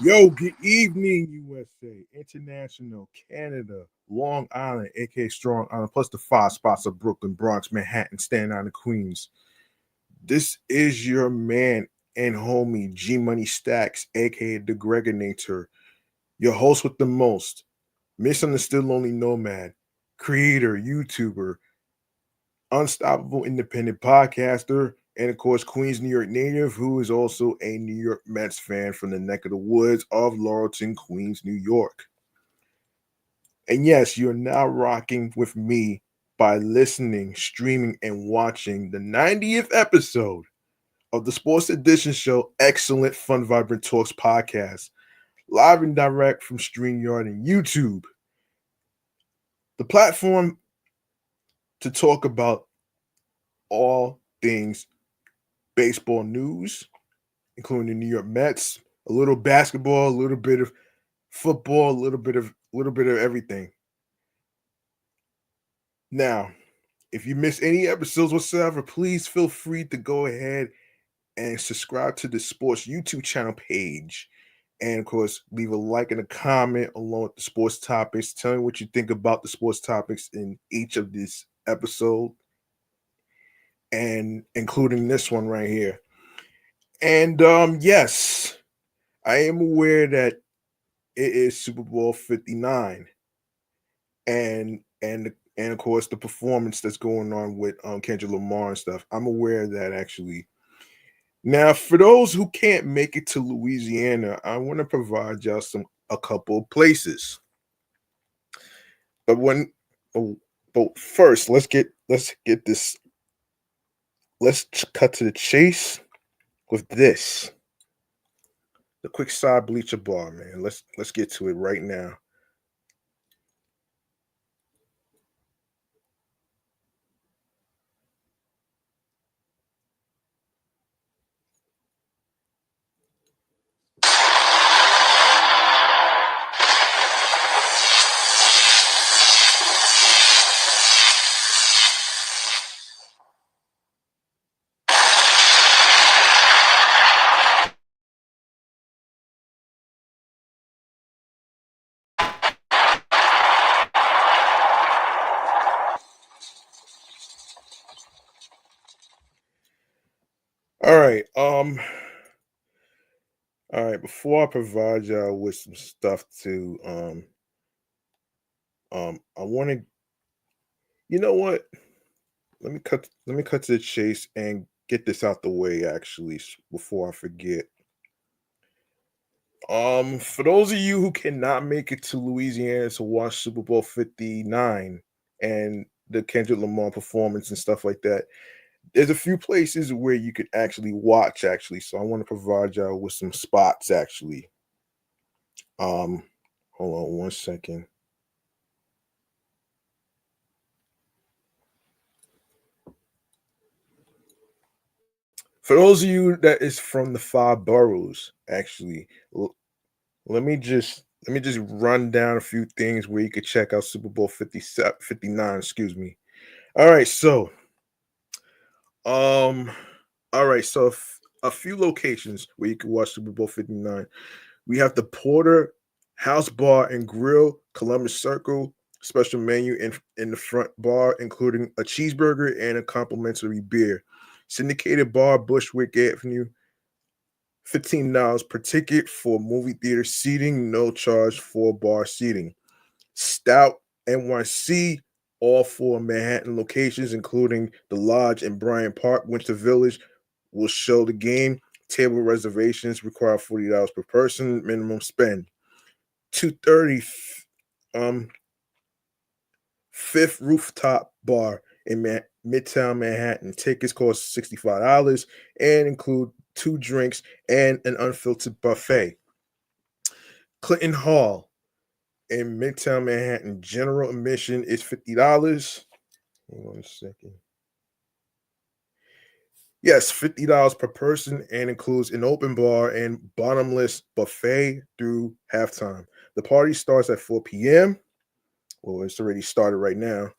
Yo, good evening, USA, International, Canada, Long Island, aka Strong Island, plus the five spots of Brooklyn, Bronx, Manhattan, Staten Island, Queens. This is your man and homie, G Money Stacks, aka the Gregonator, your host with the most, misunderstood lonely nomad, creator, YouTuber, unstoppable independent podcaster, and of course, Queens, New York native, who is also a New York Mets fan from the neck of the woods of Laurelton, Queens, New York. And yes, you're now rocking with me by listening, streaming, and watching the 90th episode of the Sports Edition show, Excellent Fun Vibrant Talks podcast, live and direct from StreamYard and YouTube. The platform to talk about all things baseball news, including the New York Mets, a little basketball, a little bit of football, a little bit of everything. Now, if you miss any episodes whatsoever, please feel free to go ahead and subscribe to the sports YouTube channel page. And of course, leave a like and a comment along with the sports topics. Tell me what you think about the sports topics in each of these episodes, and including this one right here. And yes, I am aware that it is Super Bowl 59, and of course the performance that's going on with Kendrick Lamar and stuff. I'm aware of that actually. Now, for those who can't make it to Louisiana, I want to provide y'all a couple of places. But oh, but first, let's get this. Let's cut to the chase with this. The quick side bleacher bar, man. Let's get to it right now. All right. All right. Before I provide y'all with some stuff to I want to. You know what? Let me cut to the chase and get this out the way actually before I forget. For those of you who cannot make it to Louisiana to watch Super Bowl 59 and the Kendrick Lamar performance and stuff like that, there's a few places where you could actually watch actually. So I want to provide y'all with some spots actually. Um Hold on one second. For those of you that is from the five boroughs, actually, let me just run down a few things where you could check out Super Bowl 57, 59, excuse me. All right, so um all right, so a few locations where you can watch Super Bowl 59. We have the Porter House Bar and Grill, Columbus Circle, special menu in the front bar, including a cheeseburger and a complimentary beer. Syndicated Bar, Bushwick Avenue, $15 per ticket for movie theater seating, no charge for bar seating. Stout NYC, all four Manhattan locations, including the Lodge in Bryant Park, Winter Village, will show the game. Table reservations require $40 per person, minimum spend. 230 um Fifth Rooftop Bar in Midtown Manhattan. Tickets cost $65 and include two drinks and an unfiltered buffet. Clinton Hall in Midtown Manhattan. General admission is $50. Hold on a second. Yes, $50 per person and includes an open bar and bottomless buffet through halftime. The party starts at 4 p.m. Well, it's already started right now,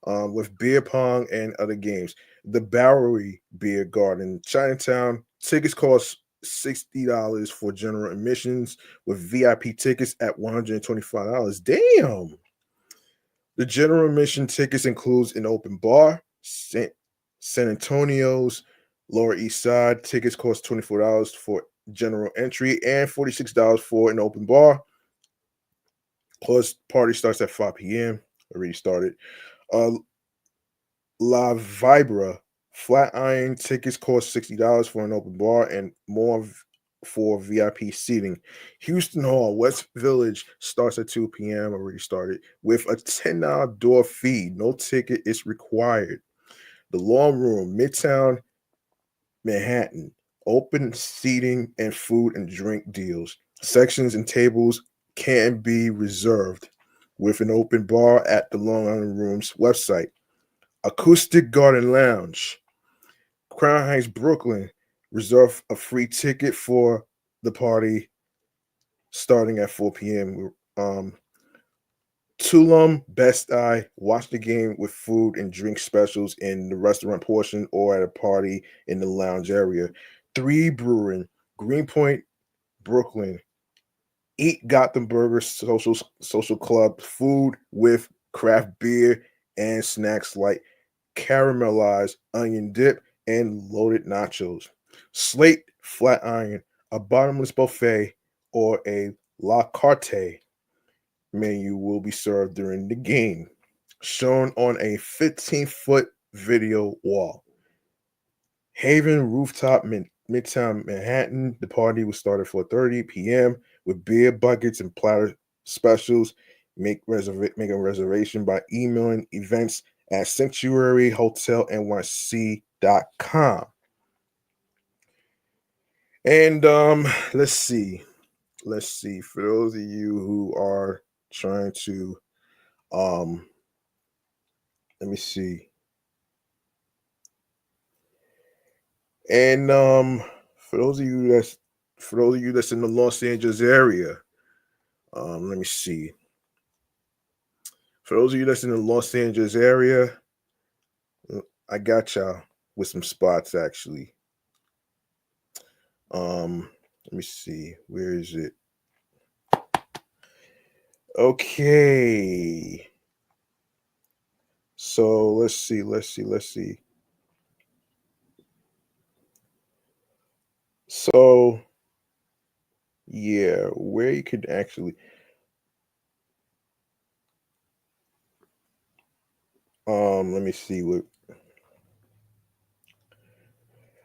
with beer pong and other games. The Bowery Beer Garden, Chinatown. Tickets cost $60 for general admissions, with VIP tickets at $125. Damn. The general admission tickets includes an open bar. San Antonio's Lower East Side tickets cost $24 for general entry and $46 for an open bar. Plus, party starts at 5 p.m. Already started. Uh, La Vibra Flatiron tickets cost $60 for an open bar and more for VIP seating. Houston Hall West Village starts at 2 p.m. Already started with a $10 door fee. No ticket is required. The Long Room Midtown Manhattan open seating and food and drink deals. Sections and tables can be reserved with an open bar at the Long Island Room's website. Acoustic Garden Lounge, Crown Heights, Brooklyn. Reserve a free ticket for the party starting at 4 p.m. Tulum, Best Eye, watch the game with food and drink specials in the restaurant portion or at a party in the lounge area. 3 Brewing, Greenpoint, Brooklyn. Eat Gotham Burger Social Club, food with craft beer and snacks like caramelized onion dip and loaded nachos. Slate Flatiron, a bottomless buffet or a la carte menu will be served during the game, shown on a 15-foot video wall. Haven Rooftop Midtown Manhattan. The party will start at 4:30 p.m. with beer buckets and platter specials. Make a reservation by emailing events at sanctuaryhotelnyc.com. And let's see. For those of you who are trying to let me see. And for those of you that's in the Los Angeles area, let me see. For those of you that's in the Los Angeles area, I got y'all with some spots actually. Let me see. Where is it? Okay. So let's see. So yeah, where you could actually let me see what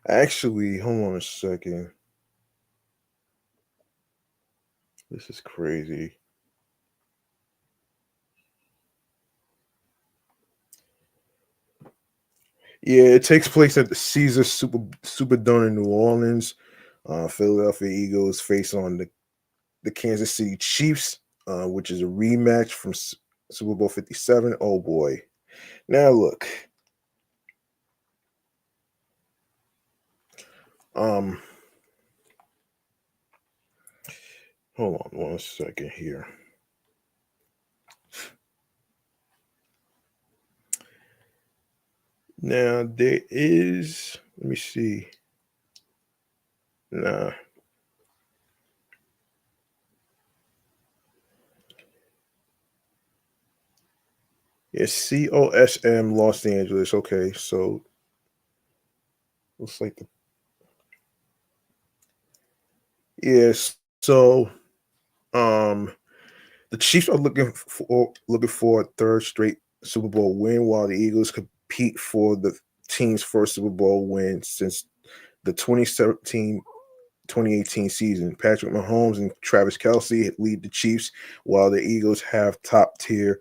actually hold on a second. This is crazy. Yeah, it takes place at the Caesars Superdome in New Orleans. Philadelphia Eagles face on the Kansas City Chiefs, which is a rematch from Super Bowl 57. Oh boy. Now look. Hold on one second here. Now there is, let me see. Nah. It's COSM Los Angeles. Okay, so looks like yes. So the Chiefs are looking for a third straight Super Bowl win, while the Eagles compete for the team's first Super Bowl win since the 2017-2018 season. Patrick Mahomes and Travis Kelce lead the Chiefs, while the Eagles have top tier.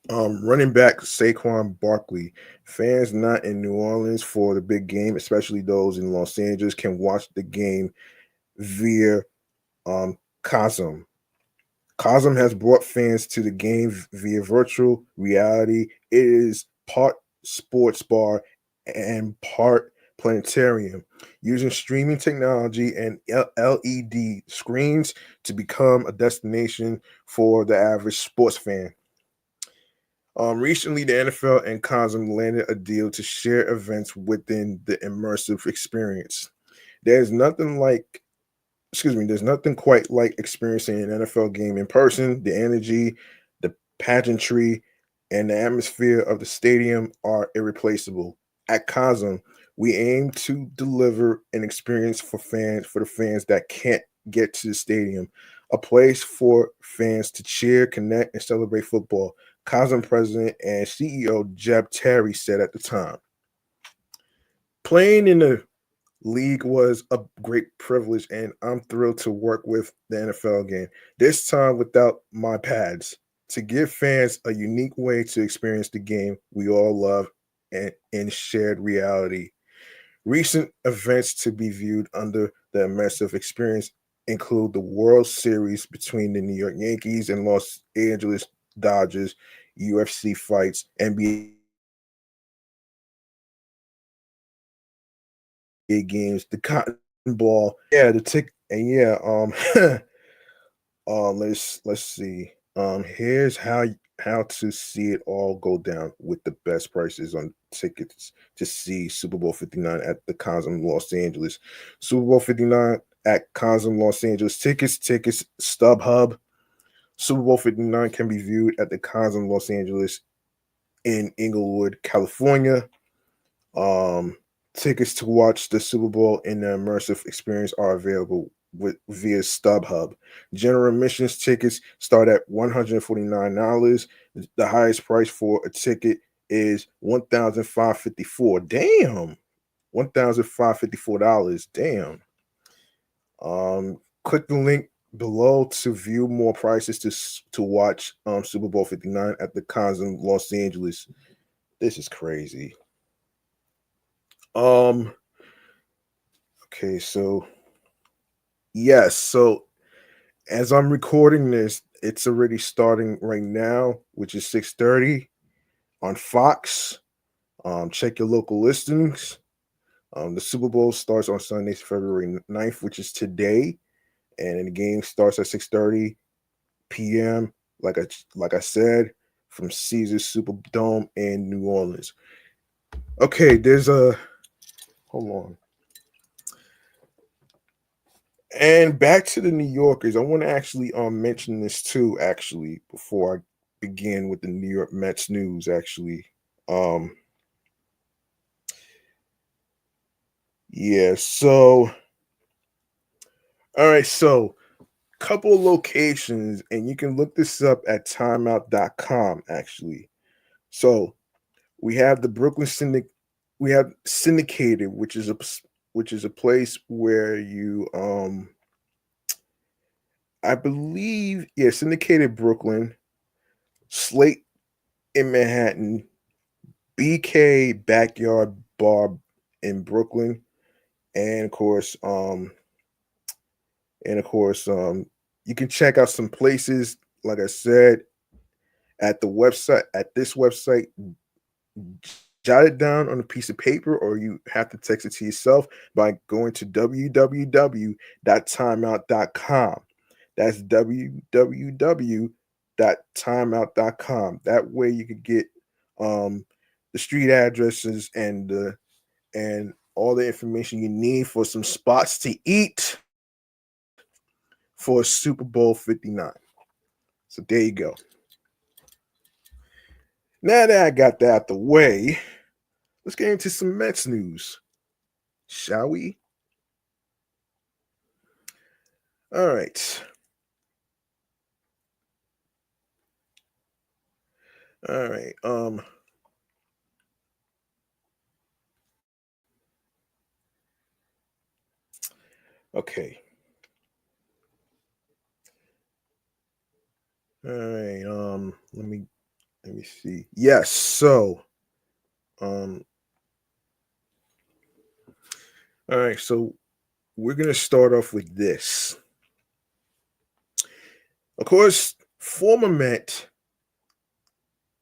Running back Saquon Barkley. Fans not in New Orleans for the big game, especially those in Los Angeles, can watch the game via Cosm. Cosm has brought fans to the game via virtual reality. It is part sports bar and part planetarium, using streaming technology and LED screens to become a destination for the average sports fan. Recently, the NFL and COSM landed a deal to share events within the immersive experience. There's nothing like, there's nothing quite like experiencing an NFL game in person. The energy, the pageantry, and the atmosphere of the stadium are irreplaceable. At COSM, we aim to deliver an experience for the fans that can't get to the stadium, a place for fans to cheer, connect, and celebrate football. COSM president and CEO Jeb Terry said at the time, playing in the league was a great privilege, and I'm thrilled to work with the NFL again, this time without my pads, to give fans a unique way to experience the game we all love and in shared reality. Recent events to be viewed under the immersive experience include the World Series between the New York Yankees and Los Angeles Dodgers, UFC fights, NBA games, the Cotton Ball, let's see. Here's how to see it all go down with the best prices on tickets to see Super Bowl 59 at the Cosm Los Angeles. Super Bowl 59 at Cosm Los Angeles. Tickets, StubHub. Super Bowl 59 can be viewed at the Cosm Los Angeles in Inglewood, California. Um, Tickets to watch the Super Bowl in the immersive experience are available via StubHub. General admissions tickets start at $149. The highest price for a ticket is $1,554. Damn, $1,554. Damn. Click the link below to view more prices to watch Super Bowl 59 at the Cosm Los Angeles. This is crazy. Um. Okay, so yes, so as I'm recording this, it's already starting right now, which is 6:30 on Fox. Check your local listings. The Super Bowl starts on Sunday, February 9th, which is today, and then the game starts at 6:30 p.m. Like I said, from Caesars Superdome in New Orleans. Okay, there's a hold on. And back to the New Yorkers, I want to actually mention this too, actually, before I begin with the New York Mets news, actually. Um yeah, so all right, so couple of locations, and you can look this up at timeout.com actually. So we have the we have syndicated, which is a place where you I believe, yeah, syndicated Brooklyn, Slate in Manhattan, BK Backyard Bar in Brooklyn, and of course, you can check out some places. Like I said, at this website, jot it down on a piece of paper, or you have to text it to yourself by going to www.timeout.com. That's www.timeout.com. That way you could get um, the street addresses and all the information you need for some spots to eat for Super Bowl 59. So there you go. Now that I got that out the way, let's get into some Mets news, shall we? All right. All right. Okay. All right. Let me see. Yes. So, um, all right. So we're gonna start off with this. Of course, former Met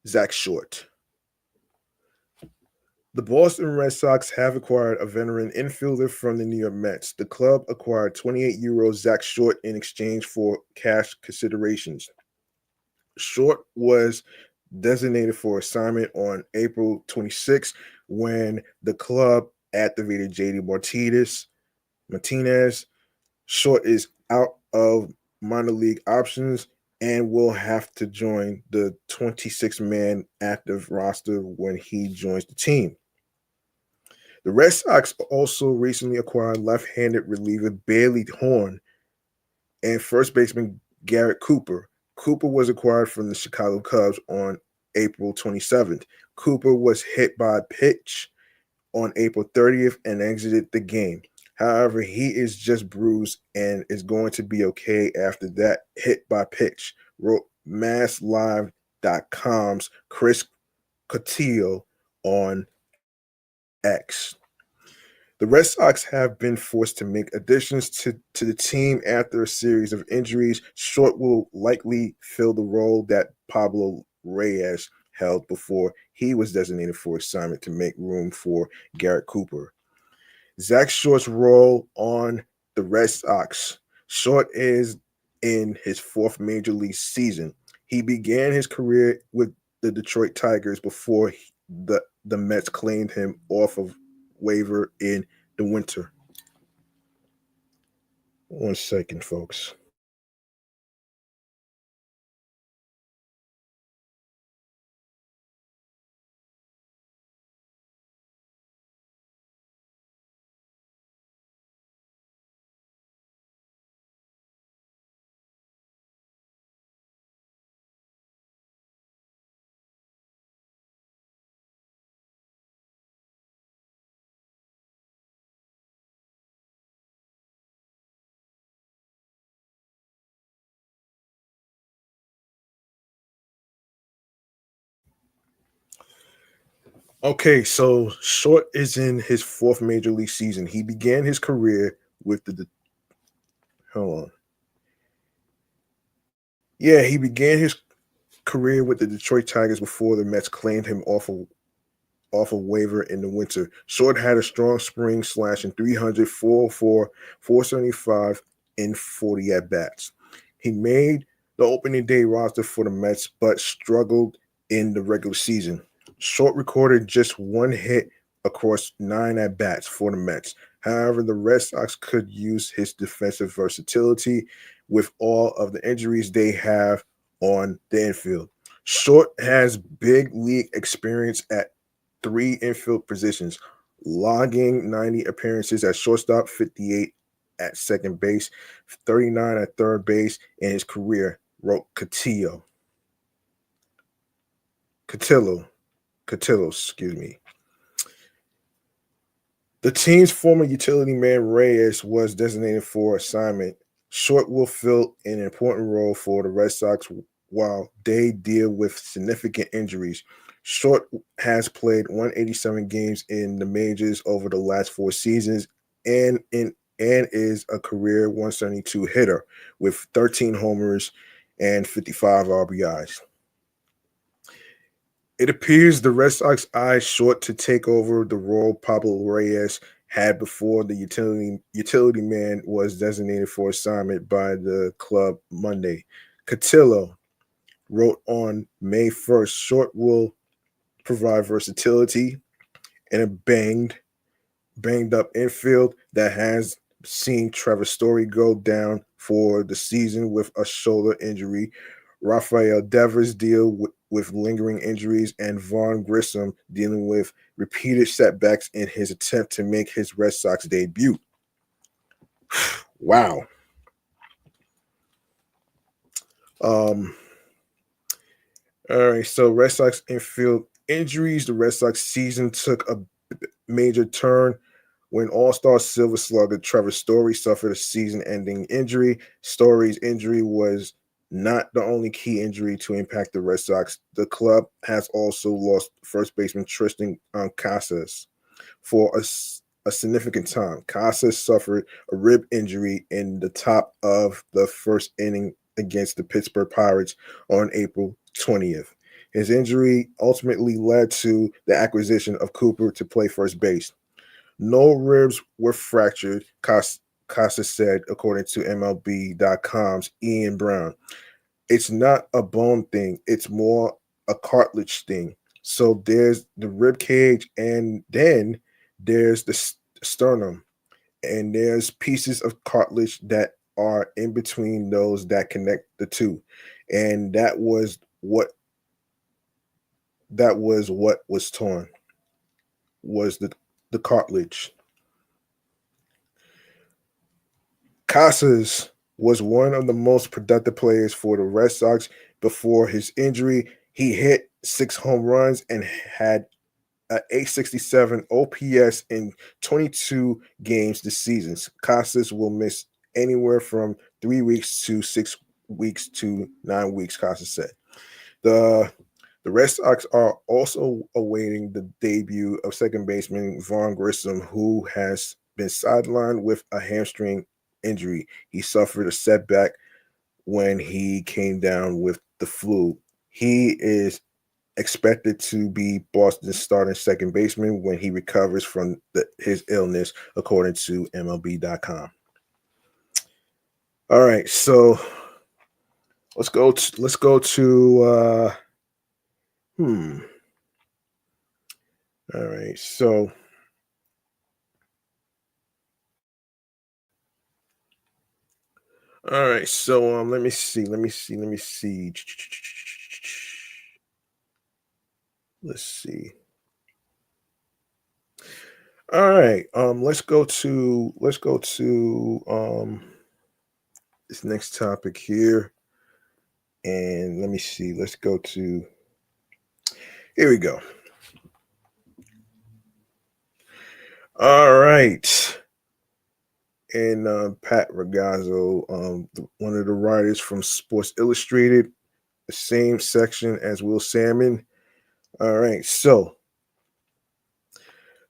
Zack Short. The Boston Red Sox have acquired a veteran infielder from the New York Mets. The club acquired 28-year-old Zack Short in exchange for cash considerations. Short was designated for assignment on April 26th when the club activated JD Martinez. Short is out of minor league options and will have to join the 26-man active roster when he joins the team. The Red Sox also recently acquired left-handed reliever Bailey Horn and first baseman Garrett Cooper. Cooper was acquired from the Chicago Cubs on April 27th. Cooper was hit by a pitch on April 30th and exited the game. However, he is just bruised and is going to be okay after that hit by pitch, wrote MassLive.com's Chris Cotillo on X. The Red Sox have been forced to make additions to the team after a series of injuries. Short will likely fill the role that Pablo Reyes held before he was designated for assignment to make room for Garrett Cooper. Zack Short's role on the Red Sox. Short is in his fourth major league season. He began his career with the Detroit Tigers before the Mets claimed him off of waiver in the winter. 1 second, folks. Okay, so Short is in his fourth major league season. He began his career with the hold on. Yeah, he began his career with the Detroit Tigers before the Mets claimed him off a waiver in the winter. Short had a strong spring, slashing 300, 404, 475 in 40 at bats. He made the opening day roster for the Mets, but struggled in the regular season. Short recorded just one hit across 9 at bats for the Mets. However, the Red Sox could use his defensive versatility with all of the injuries they have on the infield. Short has big league experience at 3 infield positions, logging 90 appearances at shortstop, 58 at second base, 39 at third base in his career, wrote Cotillo, excuse me. The team's former utility man Reyes was designated for assignment. Short will fill an important role for the Red Sox while they deal with significant injuries. Short has played 187 games in the majors over the last 4 seasons and is a career 172 hitter with 13 homers and 55 RBIs. It appears the Red Sox eyed Short to take over the role Pablo Reyes had before the utility man was designated for assignment by the club Monday. Cotillo wrote on May 1st, Short will provide versatility in a banged up infield that has seen Trevor Story go down for the season with a shoulder injury. Rafael Devers deal with lingering injuries, and Vaughn Grissom dealing with repeated setbacks in his attempt to make his Red Sox debut. Wow. Um. All right. So Red Sox infield injuries. The Red Sox season took a major turn when All-Star Silver Slugger Trevor Story suffered a season-ending injury. Story's injury was not the only key injury to impact the Red Sox. The club has also lost first baseman Tristan Casas for a significant time. Casas suffered a rib injury in the top of the first inning against the Pittsburgh Pirates on April 20th. His injury ultimately led to the acquisition of Cooper to play first base. No ribs were fractured, Casa said, according to MLB.com's Ian Brown. It's not a bone thing. It's more a cartilage thing. So there's the rib cage, and then there's the sternum, and there's pieces of cartilage that are in between those that connect the two, and that was what was torn, was the cartilage. Casas was one of the most productive players for the Red Sox before his injury. He hit 6 home runs and had a 867 OPS in 22 games this season. Casas will miss anywhere from 3 weeks to 6 weeks to 9 weeks, Casas said. The the Red Sox are also awaiting the debut of second baseman Vaughn Grissom, who has been sidelined with a hamstring injury. He suffered a setback when he came down with the flu. He is expected to be Boston's starting second baseman when he recovers from his illness, according to MLB.com. All right, so let's go to all right, so let me see. Let's see. All right. Let's go to this next topic here. And let me see. Let's go to here we go. All right. And Pat Ragazzo, one of the writers from Sports Illustrated, the same section as Will Salmon. All right, so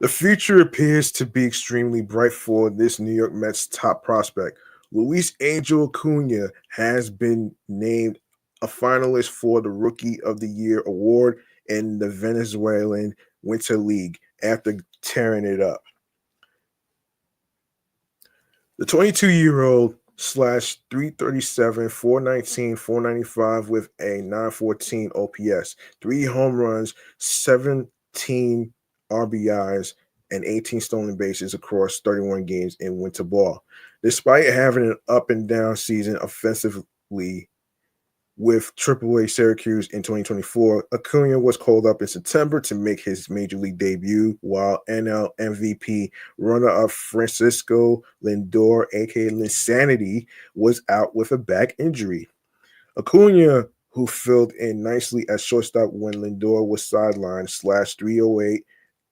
the future appears to be extremely bright for this New York Mets top prospect. Luis Angel Acuna has been named a finalist for the Rookie of the Year award in the Venezuelan Winter League after tearing it up. The 22-year-old slash 337, 419, 495 with a 914 OPS, 3 home runs, 17 RBIs, and 18 stolen bases across 31 games in winter ball. Despite having an up and down season offensively with AAA Syracuse in 2024, Acuna was called up in September to make his major league debut, while NL MVP runner-up Francisco Lindor, aka Linsanity, was out with a back injury. Acuna, who filled in nicely at shortstop when Lindor was sidelined, slashed 308,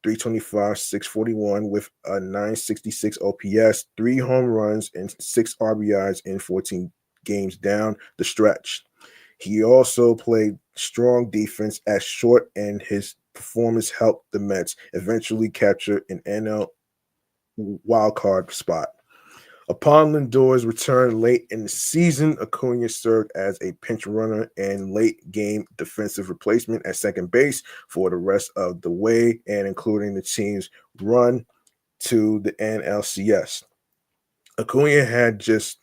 325, 641 with a 966 OPS, 3 home runs, and 6 RBIs in 14 games down the stretch. He also played strong defense at short, and his performance helped the Mets eventually capture an NL wildcard spot. Upon Lindor's return late in the season, Acuna served as a pinch runner and late-game defensive replacement at second base for the rest of the way, and including the team's run to the NLCS. Acuna had just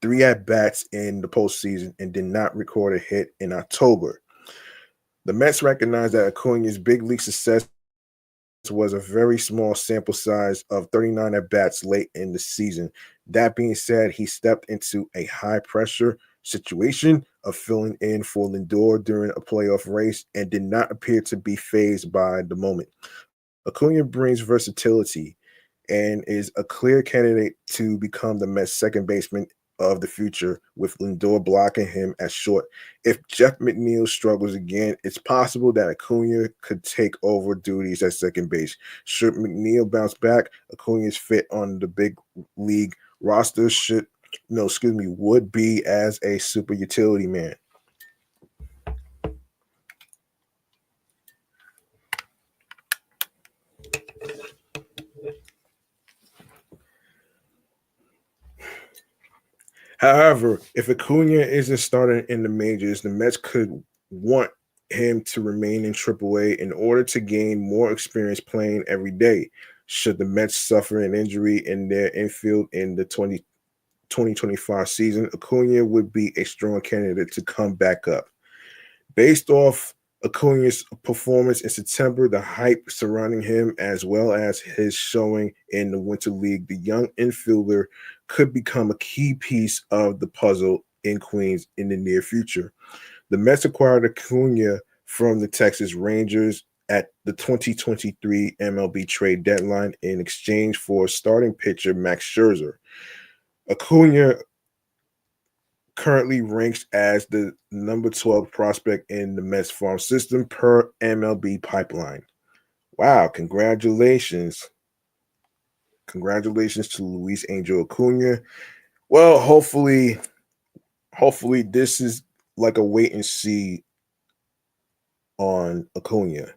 3 at-bats in the postseason and did not record a hit in October. The Mets recognized that Acuna's big league success was a very small sample size of 39 at-bats late in the season. That being said, he stepped into a high-pressure situation of filling in for Lindor during a playoff race and did not appear to be fazed by the moment. Acuna brings versatility and is a clear candidate to become the Mets' second baseman of the future, with Lindor blocking him at short. If Jeff McNeil struggles again, it's possible that Acuna could take over duties at second base. Should McNeil bounce back, Acuna's fit on the big league roster would be as a super utility man. However, if Acuna isn't starting in the majors, the Mets could want him to remain in AAA in order to gain more experience playing every day. Should the Mets suffer an injury in their infield in the 2025 season, Acuna would be a strong candidate to come back up. Based off Acuna's performance in September, the hype surrounding him, as well as his showing in the Winter League, the young infielder could become a key piece of the puzzle in Queens in the near future. The Mets acquired Acuna from the Texas Rangers at the 2023 MLB trade deadline in exchange for starting pitcher Max Scherzer. Acuna currently ranks as the number 12 prospect in the Mets farm system per MLB pipeline. Wow, congratulations. Congratulations to Luis Angel Acuna. Well, hopefully this is like a wait and see on Acuna.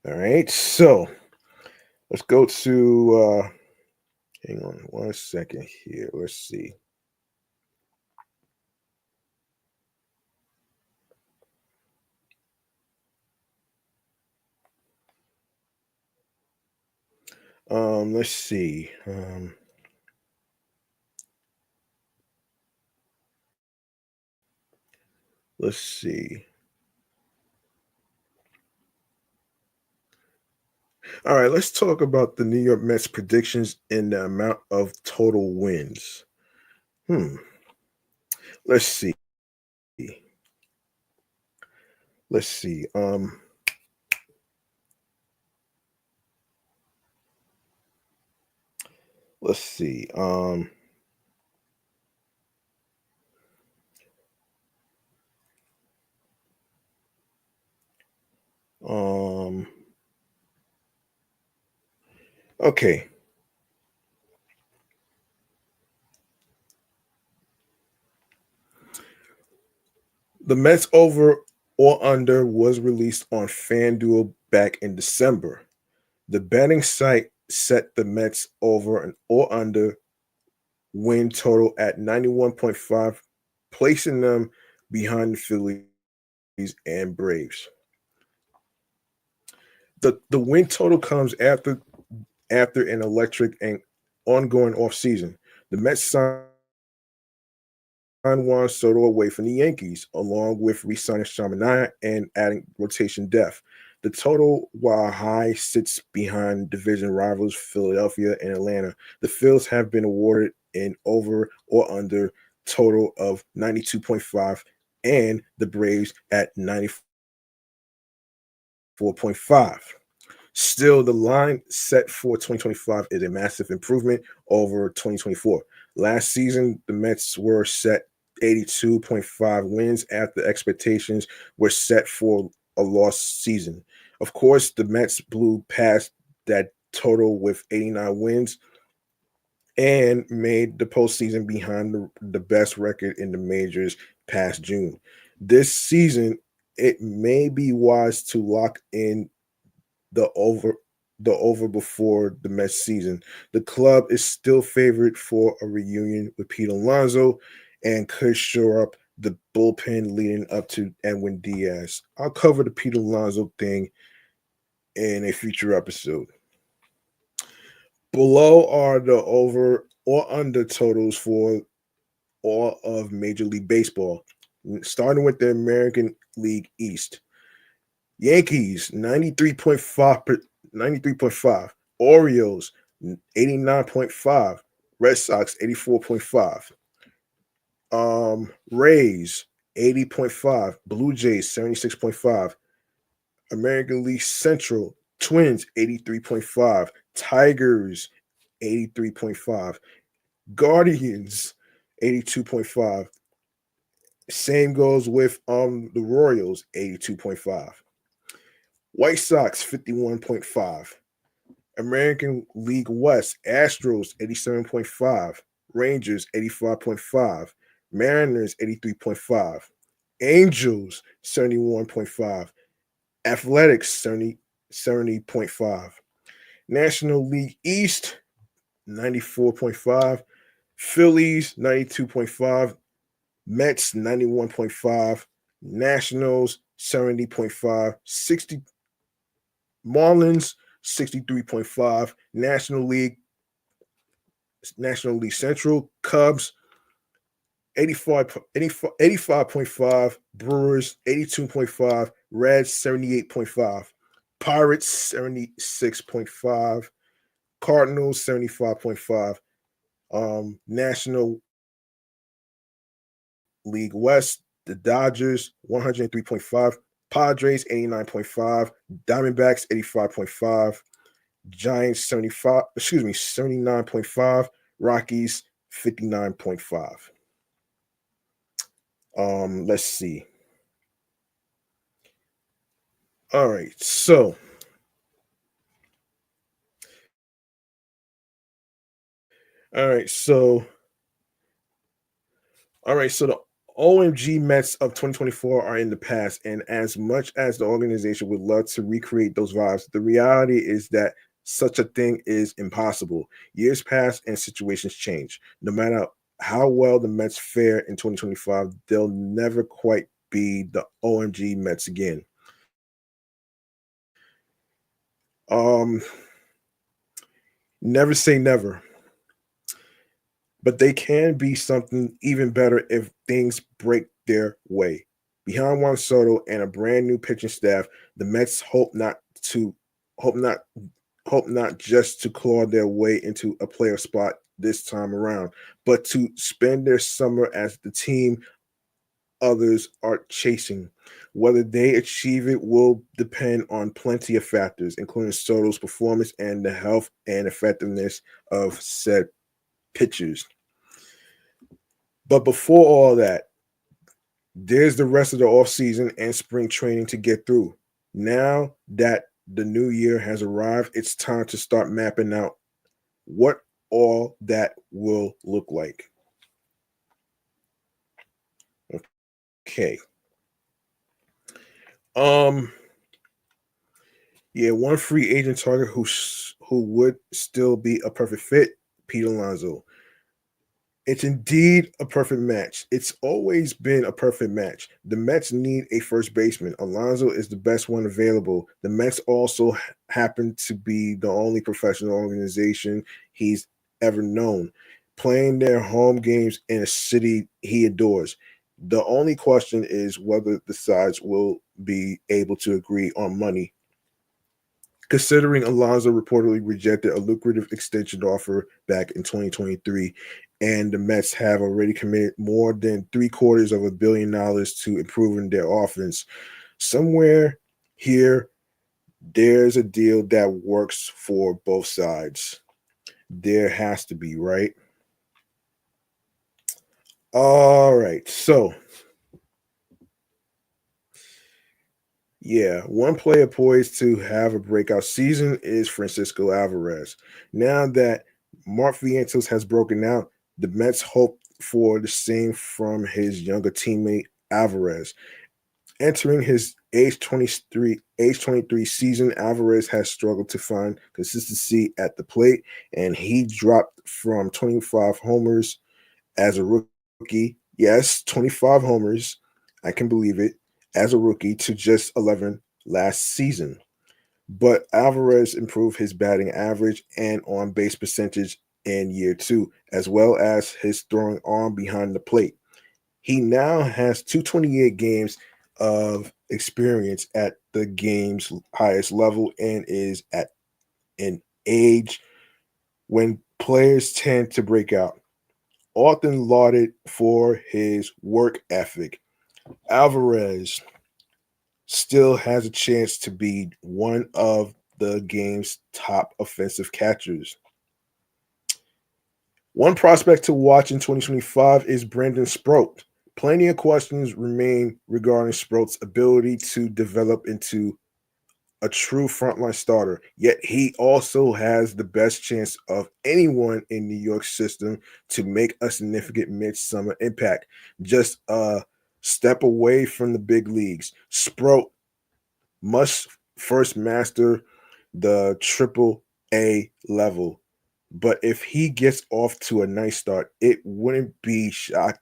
All right. So, let's go to hang on one second here. Let's see. Let's see. Let's see. All right, let's talk about the New York Mets predictions and the amount of total wins. Let's see. Let's see. Let's see. Um okay. The Mets over or under was released on FanDuel back in December. The betting site set the Mets over and or under win total at 91.5, placing them behind the Phillies and Braves. The win total comes after an electric and ongoing offseason. The Mets signed Juan Soto away from the Yankees, along with re-signing Shamanaya and adding rotation depth. The total, while high, sits behind division rivals Philadelphia and Atlanta. The Phils have been awarded an over or under total of 92.5, and the Braves at 94.5. Still, the line set for 2025 is a massive improvement over 2024. Last season, the Mets were set 82.5 wins after expectations were set for a lost season. Of course, the Mets blew past that total with 89 wins and made the postseason behind the best record in the majors past June. This season, it may be wise to lock in the over before the Mets season. The club is still favored for a reunion with Pete Alonso and could shore up the bullpen leading up to Edwin Diaz. I'll cover the Pete Alonso thing in a future episode. Below are the over or under totals for all of Major League Baseball, starting with the American League East. Yankees 93.5, Orioles 89.5, Red Sox 84.5, Rays 80.5, Blue Jays 76.5, American League Central Twins 83.5, Tigers 83.5, Guardians 82.5. Same goes with the Royals 82.5. White Sox 51.5. American League West, Astros 87.5. Rangers 85.5. Mariners 83.5. Angels 71.5. Athletics 70.5. National League East 94.5. Phillies 92.5. Mets 91.5. Nationals 70.5. 60 Marlins 63.5, National League Central, Cubs 85.5, Brewers 82.5, Reds 78.5, Pirates 76.5, Cardinals 75.5, National League West, the Dodgers 103.5, Padres 89.5, Diamondbacks 85.5, Giants 79.5, Rockies 59.5. Let's see. All right, so all right, so the OMG Mets of 2024 are in the past, and as much as the organization would love to recreate those vibes, the reality is that such a thing is impossible. Years pass and situations change. No matter how well the Mets fare in 2025, they'll never quite be the OMG Mets again. Um, Never say never, but they can be something even better if things break their way. Behind Juan Soto and a brand new pitching staff, the Mets hope not hope not just to claw their way into a playoff spot this time around, but to spend their summer as the team others are chasing. Whether they achieve it will depend on plenty of factors, including Soto's performance and the health and effectiveness of said pitchers. But before all that, there's the rest of the offseason and spring training to get through. Now that the new year has arrived, it's time to start mapping out what all that will look like. Okay. Um yeah, one free agent target who would still be a perfect fit, Pete Alonso. It's indeed a perfect match. It's always been a perfect match. The Mets need a first baseman. Alonso is the best one available. The Mets also happen to be the only professional organization he's ever known, playing their home games in a city he adores. The only question is whether the sides will be able to agree on money, considering Alonso reportedly rejected a lucrative extension offer back in 2023, and the Mets have already committed more than $750 million to improving their offense. Somewhere here, there's a deal that works for both sides. There has to be, right? All right, so yeah, one player poised to have a breakout season is Francisco Alvarez. Now that Mark Vientos has broken out, the Mets hope for the same from his younger teammate Alvarez. Entering his age 23 season, Alvarez has struggled to find consistency at the plate, and he dropped from 25 homers as a rookie. Yes, 25 homers. I can believe it. As a rookie to just 11 last season. But Alvarez improved his batting average and on base percentage in year two, as well as his throwing arm behind the plate. He now has 228 games of experience at the game's highest level and is at an age when players tend to break out. Often lauded for his work ethic, Alvarez still has a chance to be one of the game's top offensive catchers. One prospect to watch in 2025 is Brandon Sproat. Plenty of questions remain regarding Sproat's ability to develop into a true frontline starter, yet he also has the best chance of anyone in New York's system to make a significant midsummer impact, just a step away from the big leagues. Sproat must first master the triple A level. But if he gets off to a nice start, it wouldn't be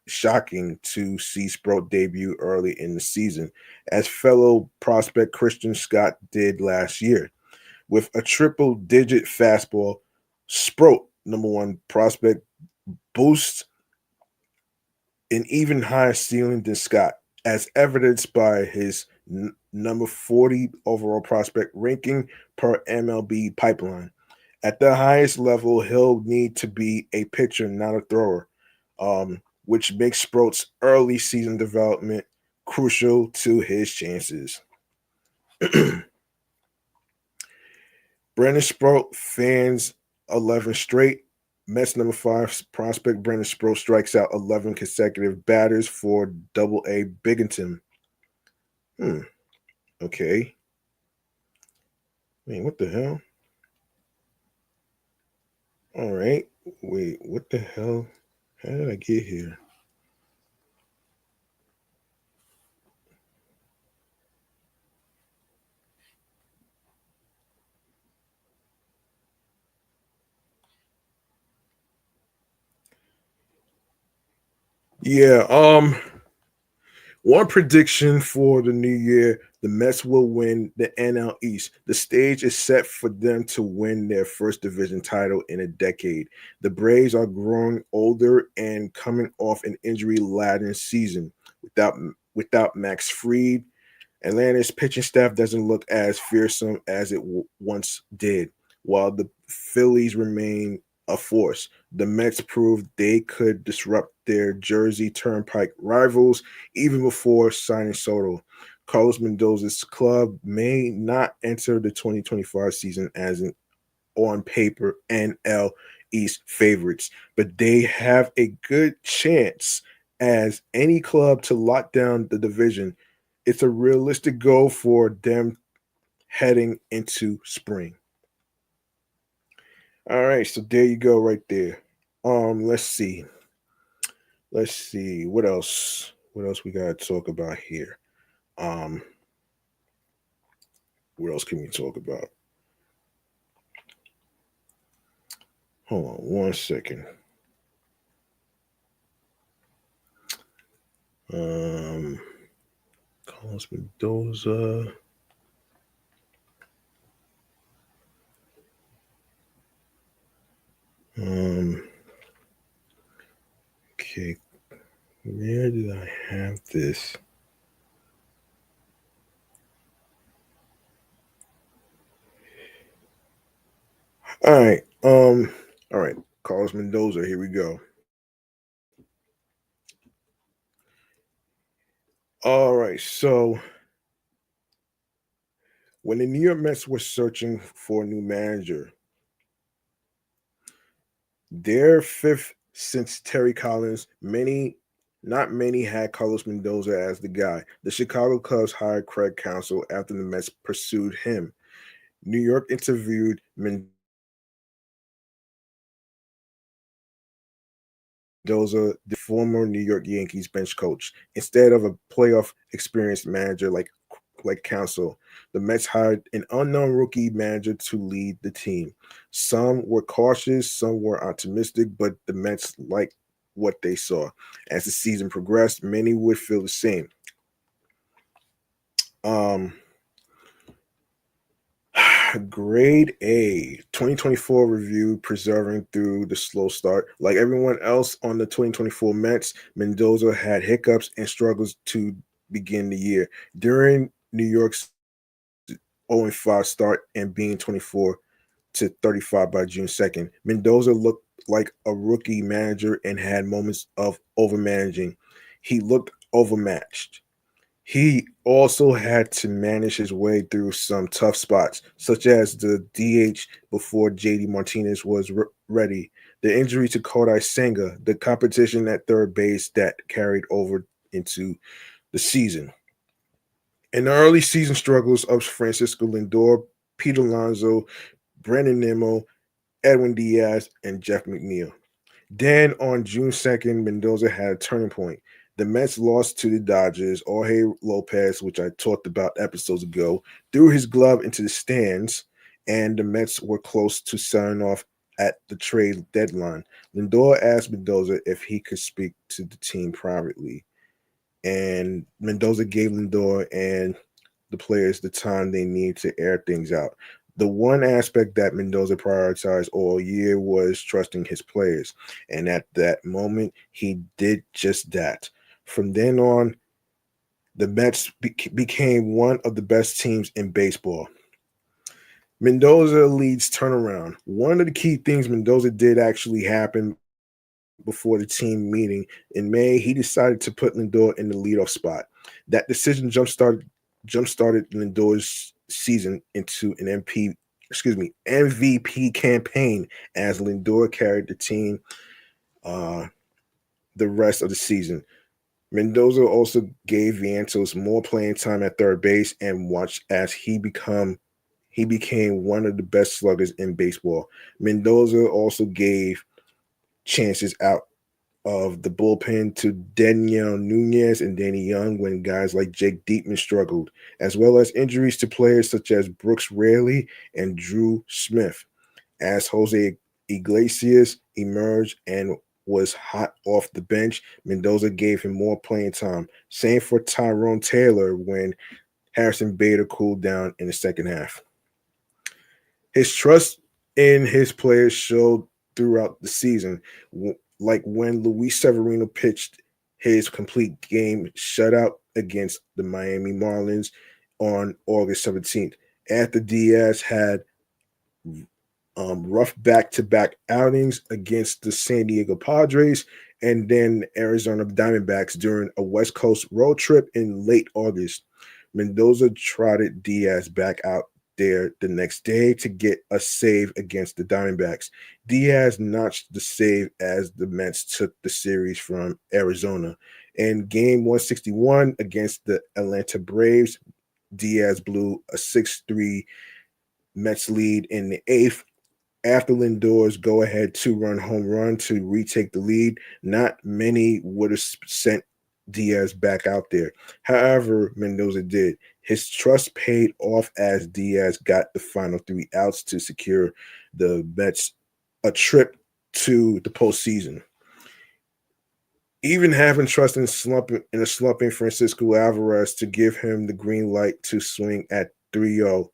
shocking to see Sproat debut early in the season, as fellow prospect Christian Scott did last year. With a triple digit fastball, Sproat, number one prospect, boosts an even higher ceiling than Scott, as evidenced by his number 40 overall prospect ranking per MLB pipeline. At the highest level, he'll need to be a pitcher, not a thrower, which makes Sproat's early season development crucial to his chances. Brandon Sproat fans 11 straight. Mets number 5 prospect Brandon Sproat strikes out 11 consecutive batters for Double-A Binghamton. Okay. Man, what the hell? All right. Wait, what the hell? How did I get here? Yeah, one prediction for the new year, the Mets will win the NL East. The stage is set for them to win their first division title in a decade. The Braves are growing older and coming off an injury-laden season without Max Fried. Atlanta's pitching staff doesn't look as fearsome as it once did, while the Phillies remain a force. The Mets proved they could disrupt their Jersey Turnpike rivals even before signing Soto. Carlos Mendoza's club may not enter the 2025 season as an on paper NL East favorites, but they have a good chance as any club to lock down the division. It's a realistic goal for them heading into spring. All right, so there you go right there. Let's see. Let's see. What else? What else we gotta talk about here? Um, what else can we talk about? Hold on 1 second. Carlos Mendoza. Okay, where did I have this? All right. All right. Carlos Mendoza, here we go. All right. So when the New York Mets were searching for a new manager, their fifth since Terry Collins, not many had Carlos Mendoza as the guy. The Chicago Cubs hired Craig Counsell after the Mets pursued him. New York interviewed Mendoza, the former New York Yankees bench coach, instead of a playoff experienced manager like Counsell. The Mets hired an unknown rookie manager to lead the team. Some were cautious, some were optimistic, but the Mets liked what they saw. As the season progressed, many would feel the same. Um, Grade A 2024 review, preserving through the slow start. Like everyone else on the 2024 Mets, Mendoza had hiccups and struggles to begin the year. During New York's 0-5 start and being 24 to 35 by June 2nd, Mendoza looked like a rookie manager and had moments of overmanaging. He looked overmatched. He also had to manage his way through some tough spots, such as the DH before JD Martinez was ready, the injury to Kodai Senga, the competition at third base that carried over into the season. In the early season struggles of Francisco Lindor, Pete Alonso, Brandon Nimmo, Edwin Diaz, and Jeff McNeil. Then on June 2nd, Mendoza had a turning point. The Mets lost to the Dodgers. Jorge Lopez, which I talked about episodes ago, threw his glove into the stands, and the Mets were close to signing off at the trade deadline. Lindor asked Mendoza if he could speak to the team privately, and Mendoza gave Lindor and the players the time they need to air things out. The one aspect that Mendoza prioritized all year was trusting his players. And at that moment, he did just that. From then on, The Mets became one of the best teams in baseball. Mendoza leads turnaround. One of the key things Mendoza did actually happen before the team meeting in May. He decided to put Lindor in the leadoff spot. That decision jump started Lindor's season into an MVP campaign as Lindor carried the team uh, the rest of the season. Mendoza also gave Vientos more playing time at third base and watched as he became one of the best sluggers in baseball. Mendoza also gave chances out of the bullpen to Daniel Nunez and Danny Young when guys like Jake Diekman struggled, as well as injuries to players such as Brooks Raley and Drew Smith. As Jose Iglesias emerged and was hot off the bench, Mendoza gave him more playing time. Same for Tyrone Taylor when Harrison Bader cooled down in the second half. His trust in his players showed throughout the season, like when Luis Severino pitched his complete game shutout against the Miami Marlins on August 17th. After Diaz had rough back-to-back outings against the San Diego Padres and then Arizona Diamondbacks during a West Coast road trip in late August. Mendoza trotted Diaz back out there the next day to get a save against the Diamondbacks. Diaz notched the save as the Mets took the series from Arizona. In game 161 against the Atlanta Braves, Diaz blew a 6-3 Mets lead in the eighth after Lindor's go-ahead two-run home run to retake the lead. Not many would have sent Diaz back out there. However, Mendoza did. His trust paid off as Diaz got the final three outs to secure the Mets a trip to the postseason. Even having trust in a slumping Francisco Alvarez to give him the green light to swing at 3-0,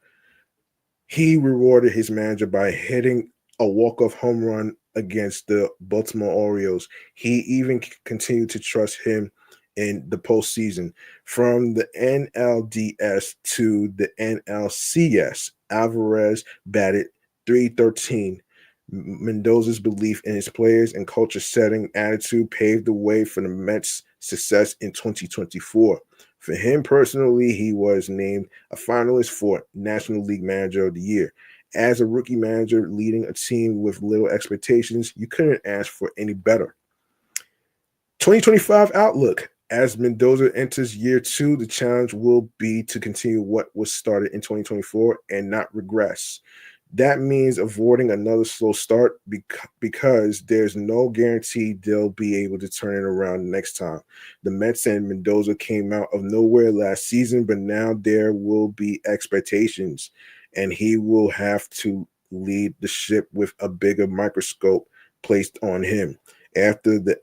he rewarded his manager by hitting a walk-off home run against the Baltimore Orioles. He even continued to trust him in the postseason. From the NLDS to the NLCS, Alvarez batted .313. Mendoza's belief in his players and culture-setting attitude paved the way for the Mets' success in 2024. For him personally, he was named a finalist for National League Manager of the Year. As a rookie manager leading a team with little expectations, you couldn't ask for any better. 2025 outlook. As Mendoza enters year two, the challenge will be to continue what was started in 2024 and not regress. That means avoiding another slow start because there's no guarantee they'll be able to turn it around next time. The Mets and Mendoza came out of nowhere last season, but now there will be expectations, and he will have to lead the ship with a bigger microscope placed on him. After the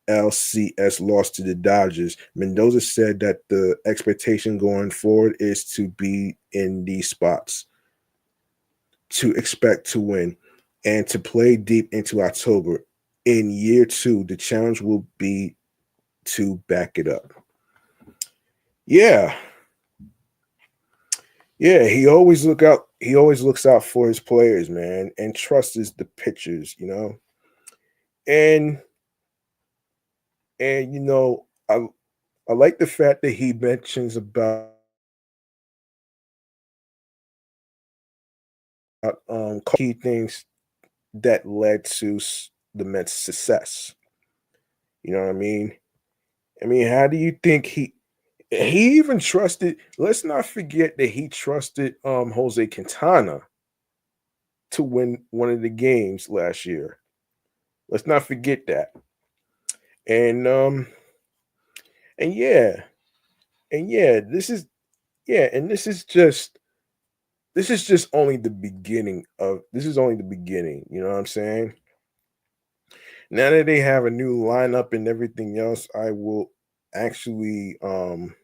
NLCS loss to the Dodgers, Mendoza said that the expectation going forward is to be in these spots, to expect to win, and to play deep into October. In year two, the challenge will be to back it up. Yeah. Yeah, he always looks out for his players, man, and trusts the pitchers, And I like the fact that he mentions about key things that led to the Mets' success. You know what I mean? How do you think he even trusted? Let's not forget that he trusted Jose Quintana to win one of the games last year. Let's not forget that. And and yeah, and yeah, this is just only the beginning of this is only the beginning, you know what I'm saying? Now that they have a new lineup and everything else, actually um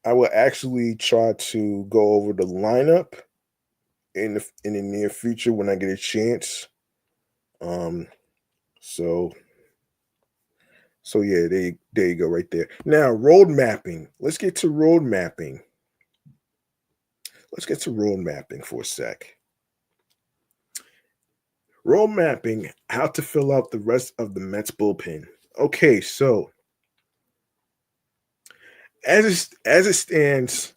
I will actually try to go over the lineup in the near future when I get a chance. Um, so So yeah, there you go right there. Now, road mapping. Let's get to road mapping. Let's get to road mapping for a sec. Road mapping, how to fill out the rest of the Mets bullpen. Okay, so as it stands,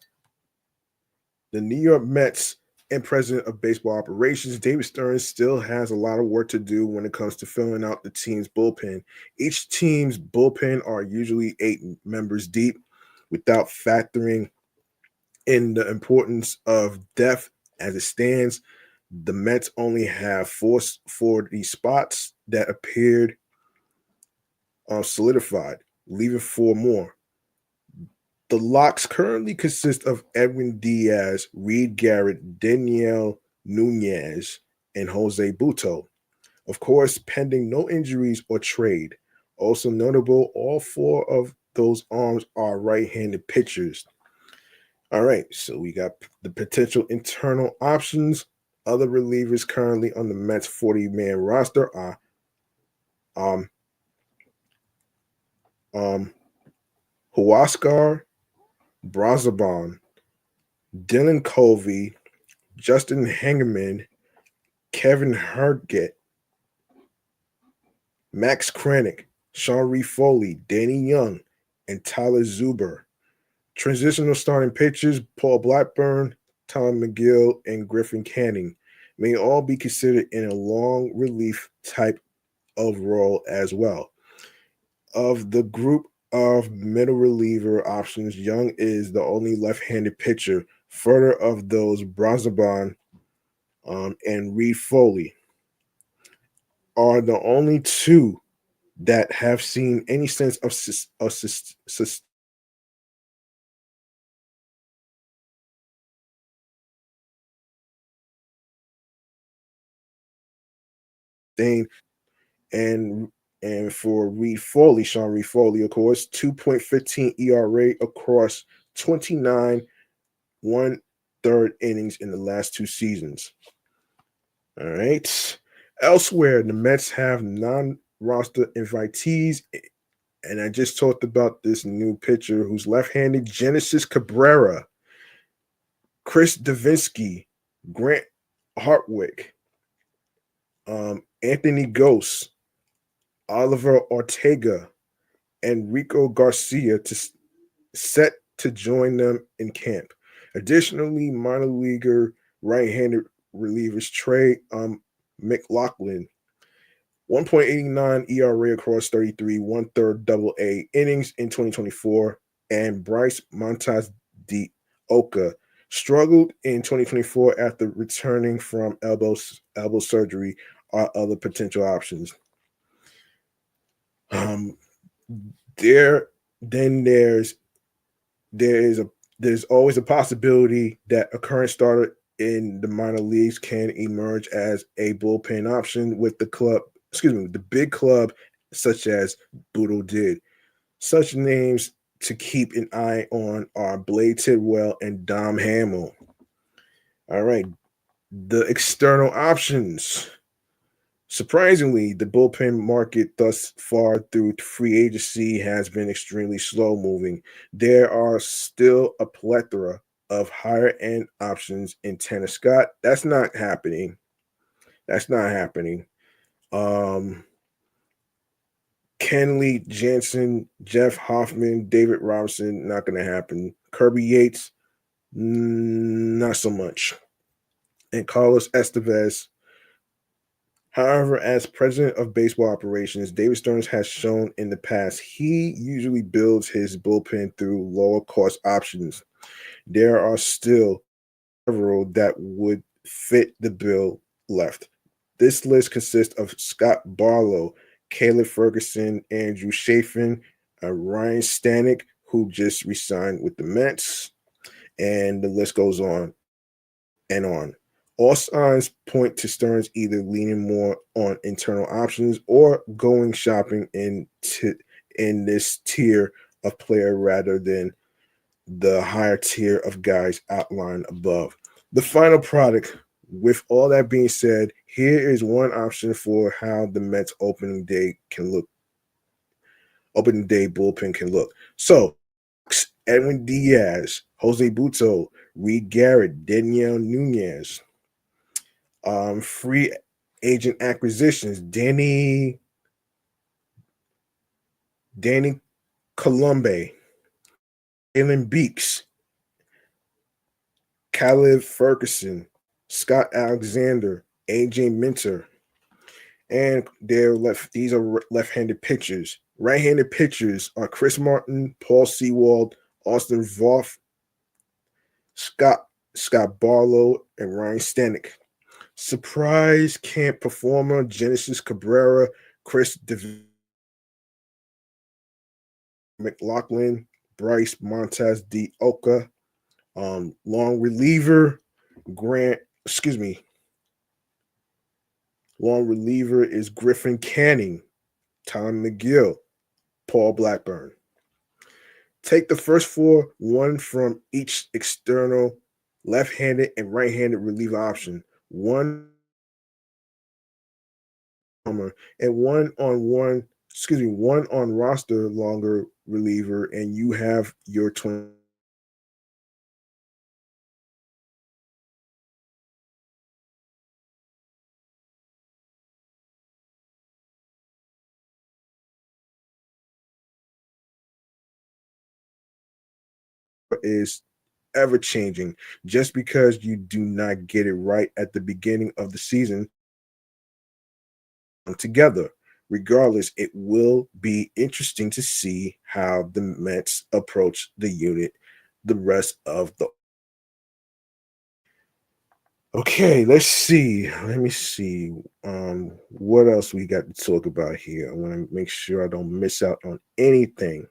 the New York Mets and president of baseball operations, David Stearns, still has a lot of work to do when it comes to filling out the team's bullpen. Each team's bullpen are usually 8 members deep, without factoring in the importance of depth. As it stands, the Mets only have four for the spots that appeared solidified, leaving 4 more. The locks currently consist of Edwin Diaz, Reed Garrett, Daniel Nunez, and Jose Buto. Of course, pending no injuries or trade. Also notable, all 4 of those arms are right-handed pitchers. All right, so we got the potential internal options. Other relievers currently on the Mets 40-man roster are Huascar, Brazaban, Dylan Covey, Justin Hengerman, Kevin Herget, Max Kranick, Sean Reed Foley, Danny Young, and Tyler Zuber. Transitional starting pitchers, Paul Blackburn, Tom McGill, and Griffin Canning may all be considered in a long relief type of role as well. Of the group of middle reliever options, Young is the only left-handed pitcher. Further of those, Brazaban and Reed Foley are the only 2 that have seen any sense of sustain. And for Sean Reed Foley, of course, 2.15 ERA across 29 1/3 innings in the last 2 seasons. All right. Elsewhere, the Mets have non-roster invitees, and I just talked about this new pitcher who's left-handed, Genesis Cabrera, Chris Davinsky, Grant Hartwick, Anthony Gose, Oliver Ortega, and Rico Garcia set to join them in camp. Additionally, minor leaguer right-handed relievers Trey McLaughlin, 1.89 ERA across 33 1/3 AA innings in 2024, and Bryce Montas de Oca struggled in 2024 after returning from elbow surgery, are other potential options. There then there's always a possibility that a current starter in the minor leagues can emerge as a bullpen option with the big club, such as Budo did. Such names to keep an eye on are Blade Tidwell and Dom Hamill. All right, the external options. Surprisingly, the bullpen market thus far through free agency has been extremely slow moving. There are still a plethora of higher end options in Tanner Scott. That's not happening. That's not happening. Kenley Jansen, Jeff Hoffman, David Robinson, not going to happen. Kirby Yates, not so much. And Carlos Estevez. However, as president of baseball operations, David Stearns has shown in the past he usually builds his bullpen through lower cost options. There are still several that would fit the bill left. This list consists of Scott Barlow, Caleb Ferguson, Andrew Chafin, Ryan Stanek, who just resigned with the Mets, and the list goes on and on. All signs point to Stearns either leaning more on internal options or going shopping in this tier of player rather than the higher tier of guys outlined above. The final product, with all that being said, here is one option for how the Mets opening day can look. opening day bullpen can look. So, Edwin Diaz, Jose Buto, Reed Garrett, Danielle Nunez. Free agent acquisitions: Danny Colombe, Jalen Beeks, Caleb Ferguson, Scott Alexander, AJ Minter, and these are left-handed pitchers. Right-handed pitchers are Chris Martin, Paul Sewald, Austin Voth, Scott Barlow, and Ryan Stanek. Surprise camp performer Genesis Cabrera, Chris McLaughlin, Bryce Montez de Oka, long reliever Grant. Excuse me. Long reliever is Griffin Canning, Tom McGill, Paul Blackburn. Take the first four, one from each external left-handed and right-handed reliever option, one and one on roster longer reliever, and you have your 20. Is ever changing. Just because you do not get it right at the beginning of the season together. Regardless, it will be interesting to see how the Mets approach the unit the rest of the. Okay, let's see. Let me see. What else we got to talk about here? I want to make sure I don't miss out on anything.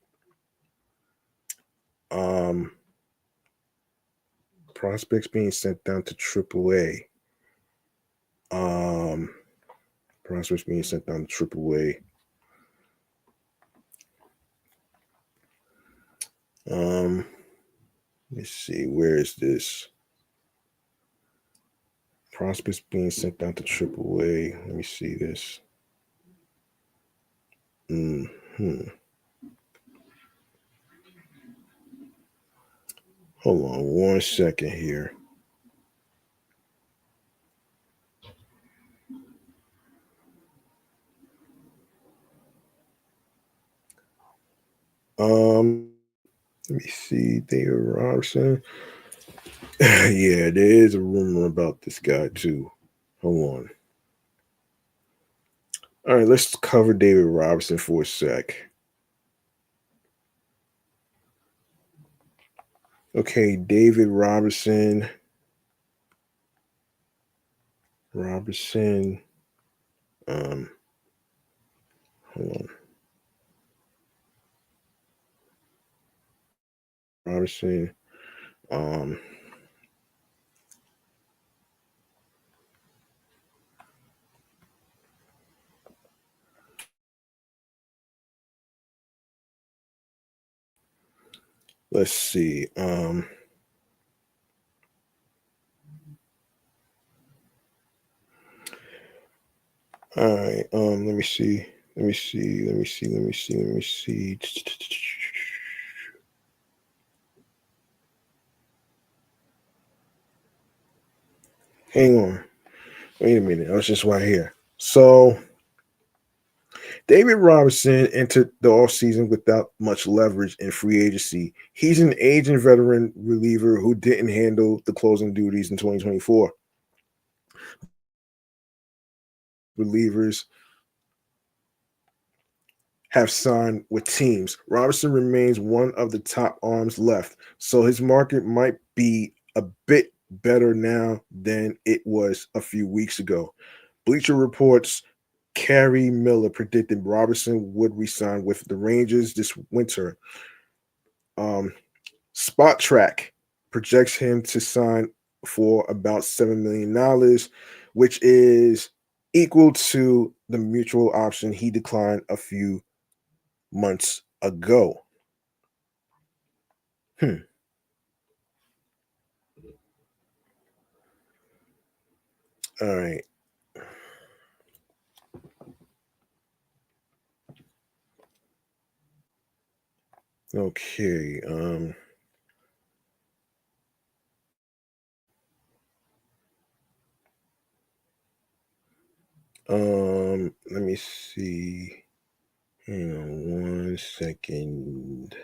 Prospects being sent down to AAA. Prospects being sent down to AAA. Let's see. Where is this? Prospects being sent down to AAA. Let me see this. Hold on 1 second here. Let me see. David Robertson. Yeah, there is a rumor about this guy too. Hold on. All right, let's cover David Robertson for a sec. Okay, David Robertson. Hold on. Robertson. Let's see. All right. Let me see. Hang on. Wait a minute. I was just right here. So David Robertson entered the offseason without much leverage in free agency. He's an aging veteran reliever who didn't handle the closing duties in 2024. Relievers have signed with teams. Robertson remains one of the top arms left, so his market might be a bit better now than it was a few weeks ago. Bleacher Report's Carrie Miller predicted Robertson would resign with the Rangers this winter. Spot Track projects him to sign for about $7 million, which is equal to the mutual option he declined a few months ago. All right. Okay. Let me see. Hang on 1 second.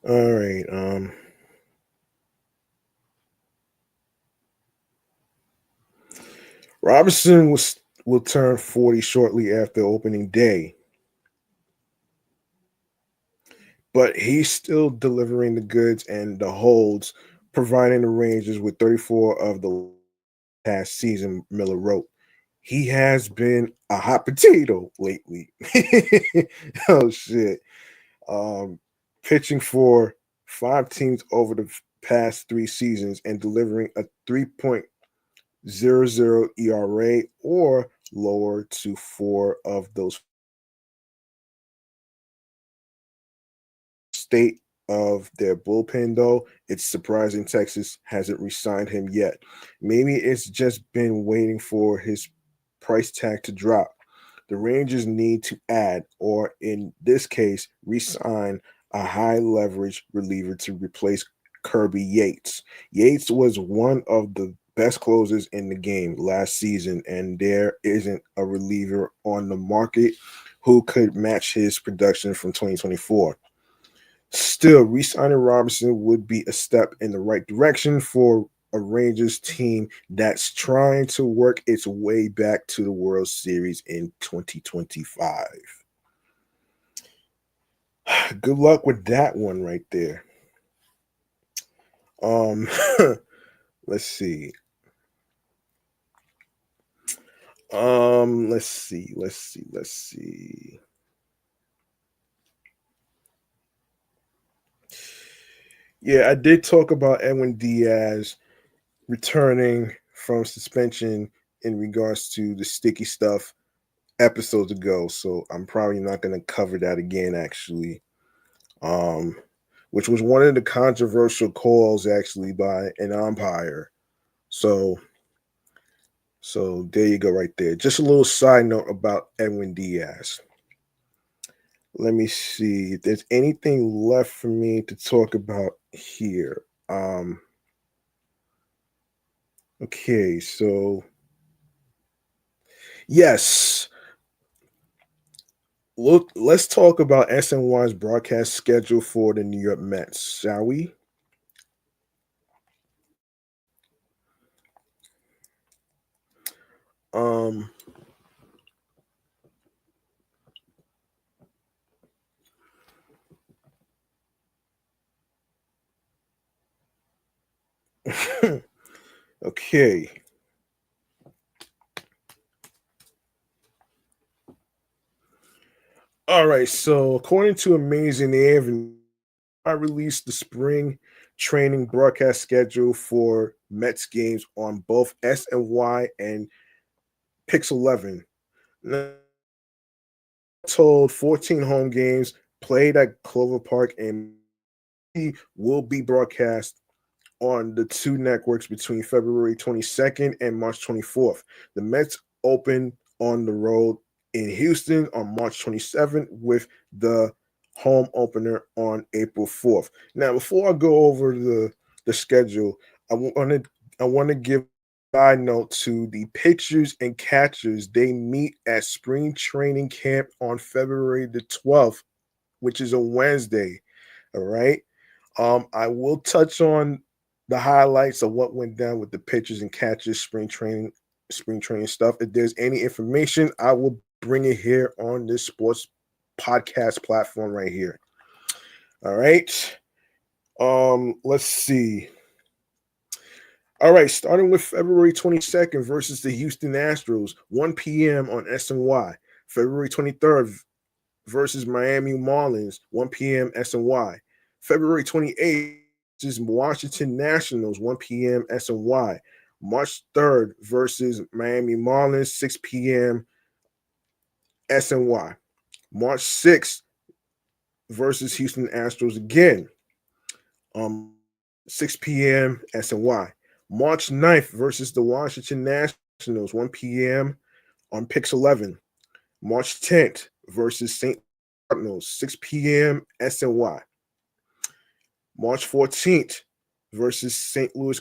All right. Robertson will turn 40 shortly after opening day, but he's still delivering the goods and the holds, providing the Rangers with 34 of the past season, Miller wrote. He has been a hot potato lately. Oh shit. Um, Pitching for 5 teams over the past 3 seasons and delivering a 3.00 ERA or lower to 4 of those. State of their bullpen, though, it's surprising Texas hasn't re-signed him yet. Maybe it's just been waiting for his price tag to drop. The Rangers need to add, or in this case, re-sign a high leverage reliever to replace Kirby Yates. Yates was one of the best closers in the game last season, and there isn't a reliever on the market who could match his production from 2024. Still, re-signing Robinson would be a step in the right direction for a Rangers team that's trying to work its way back to the World Series in 2025. Good luck with that one right there. Um, let's see. Let's see. Yeah, I did talk about Edwin Diaz returning from suspension in regards to the sticky stuff episodes ago, so I'm probably not going to cover that again. Actually, um, which was one of the controversial calls actually by an umpire. So, so there you go, right there. Just a little side note about Edwin Diaz. Let me see if there's anything left for me to talk about here. Okay, so yes, look, let's talk about SNY's broadcast schedule for the New York Mets, shall we? Um, okay. All right. So, according to Amazing Avenue, I released the spring training broadcast schedule for Mets games on both SNY and Pix 11. Now, told 14 home games played at Clover Park and will be broadcast on the two networks between February 22nd and March 24th. The Mets open on the road in Houston on March 27th with the home opener on April 4th. Now, before I go over the schedule, I want to give a side note to the pitchers and catchers. They meet at spring training camp on February the 12th, which is a Wednesday. All right. I will touch on the highlights of what went down with the pitchers and catchers spring training stuff. If there's any information, I will bring it here on this sports podcast platform right here. All right. Let's see. All right, starting with February 22nd versus the Houston Astros, 1 p.m. on SNY. February 23rd versus Miami Marlins, 1 p.m. SNY. February 28th, Washington Nationals, 1 p.m. SNY. March 3rd versus Miami Marlins, 6 p.m. SNY. March 6th versus Houston Astros again, 6 p.m. SNY. March 9th versus the Washington Nationals, 1 p.m. on Pix 11. March 10th versus St. Cardinals, 6 p.m. SNY. March 14th versus St. Louis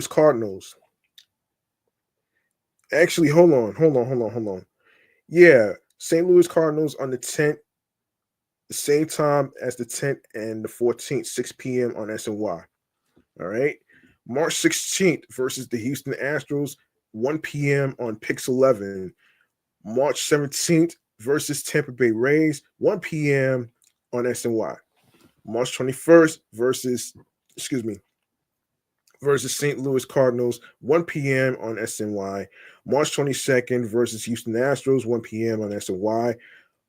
Cardinals. Actually, hold on. Yeah, St. Louis Cardinals on the 10th, the same time as the 10th and the 14th, 6 p.m. on SNY. All right. March 16th versus the Houston Astros, 1 p.m. on Pix 11. March 17th versus Tampa Bay Rays, 1 p.m. on SNY. March 21st versus St. Louis Cardinals, 1 p.m. on SNY. March 22nd versus Houston Astros, 1 p.m. on SNY.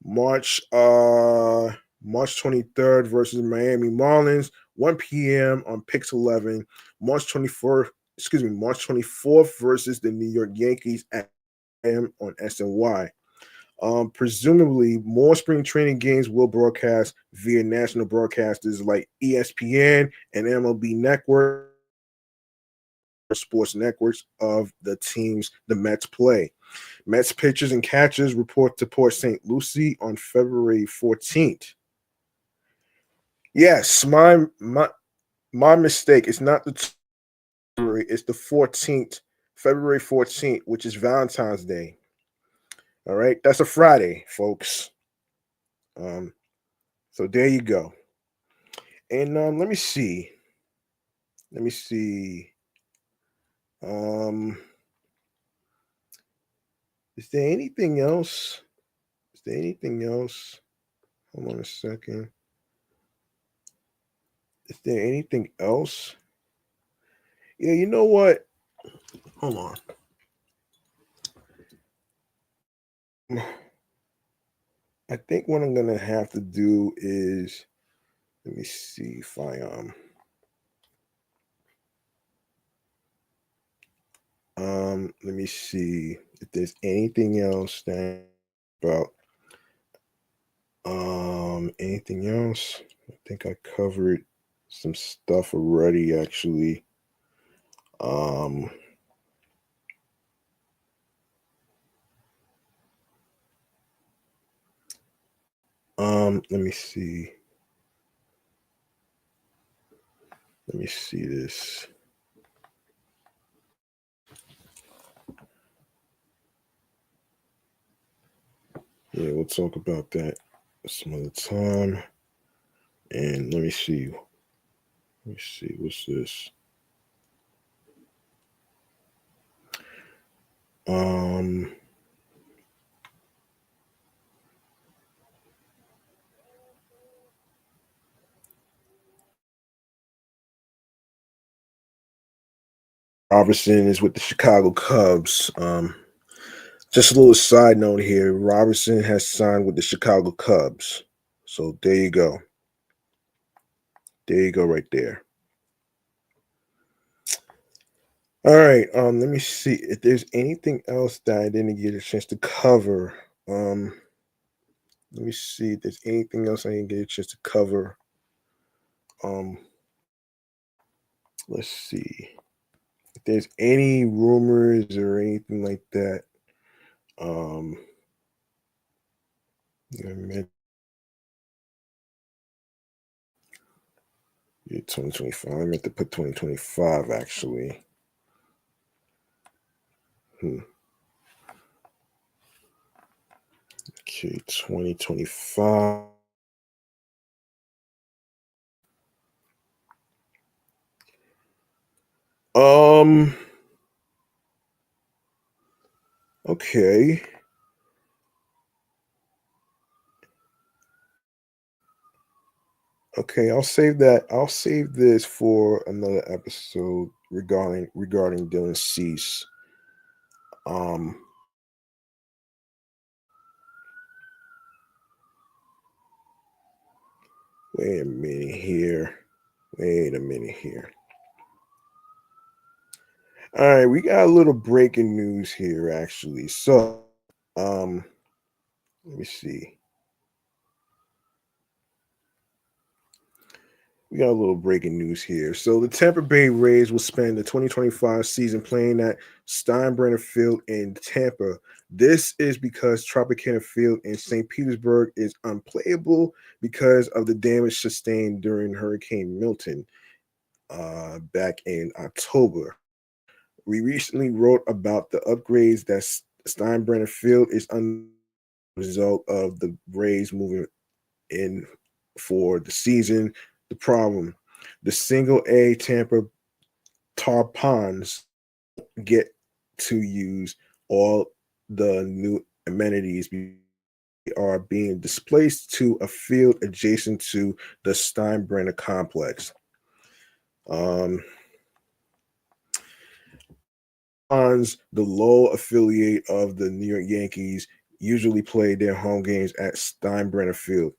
March 23rd versus Miami Marlins, 1 p.m. on Pix 11. March 24th versus the New York Yankees at m on SNY. Presumably, more spring training games will broadcast via national broadcasters like ESPN and MLB Network, sports networks of the teams the Mets play. Mets pitchers and catchers report to Port St. Lucie on February 14th. Yes, my mistake. It's not the February, it's the 14th, February 14th, which is Valentine's Day. All right, that's a Friday, folks. So there you go. And let me see. Is there anything else? Hold on a second. Is there anything else? Yeah, you know what? Hold on. I think what I'm gonna have to do is, let me see if I let me see if there's anything else that about anything else. I think I covered some stuff already actually. Let me see. Let me see this. Yeah, we'll talk about that some other time. And let me see. What's this? Robertson is with the Chicago Cubs. Just a little side note here. Robertson has signed with the Chicago Cubs. So there you go. There you go right there. All right. Let me see if there's anything else that I didn't get a chance to cover. Let me see if there's anything else I didn't get a chance to cover. Let's see if there's any rumors or anything like that. Yeah, 2025. I meant to put 2025 actually. Okay, 2025. Okay. Okay, I'll save that. I'll save this for another episode regarding Dylan Cease. Wait a minute here. Wait a minute here. All right, we got a little breaking news here, actually. So, let me see. We got a little breaking news here. So, the Tampa Bay Rays will spend the 2025 season playing at Steinbrenner Field in Tampa. This is because Tropicana Field in St. Petersburg is unplayable because of the damage sustained during Hurricane Milton back in October. We recently wrote about the upgrades that Steinbrenner Field is a result of the Rays moving in for the season. The problem, the single A Tampa tar ponds get to use all the new amenities are being displaced to a field adjacent to the Steinbrenner complex. Ponds, the low affiliate of the New York Yankees, usually play their home games at Steinbrenner Field.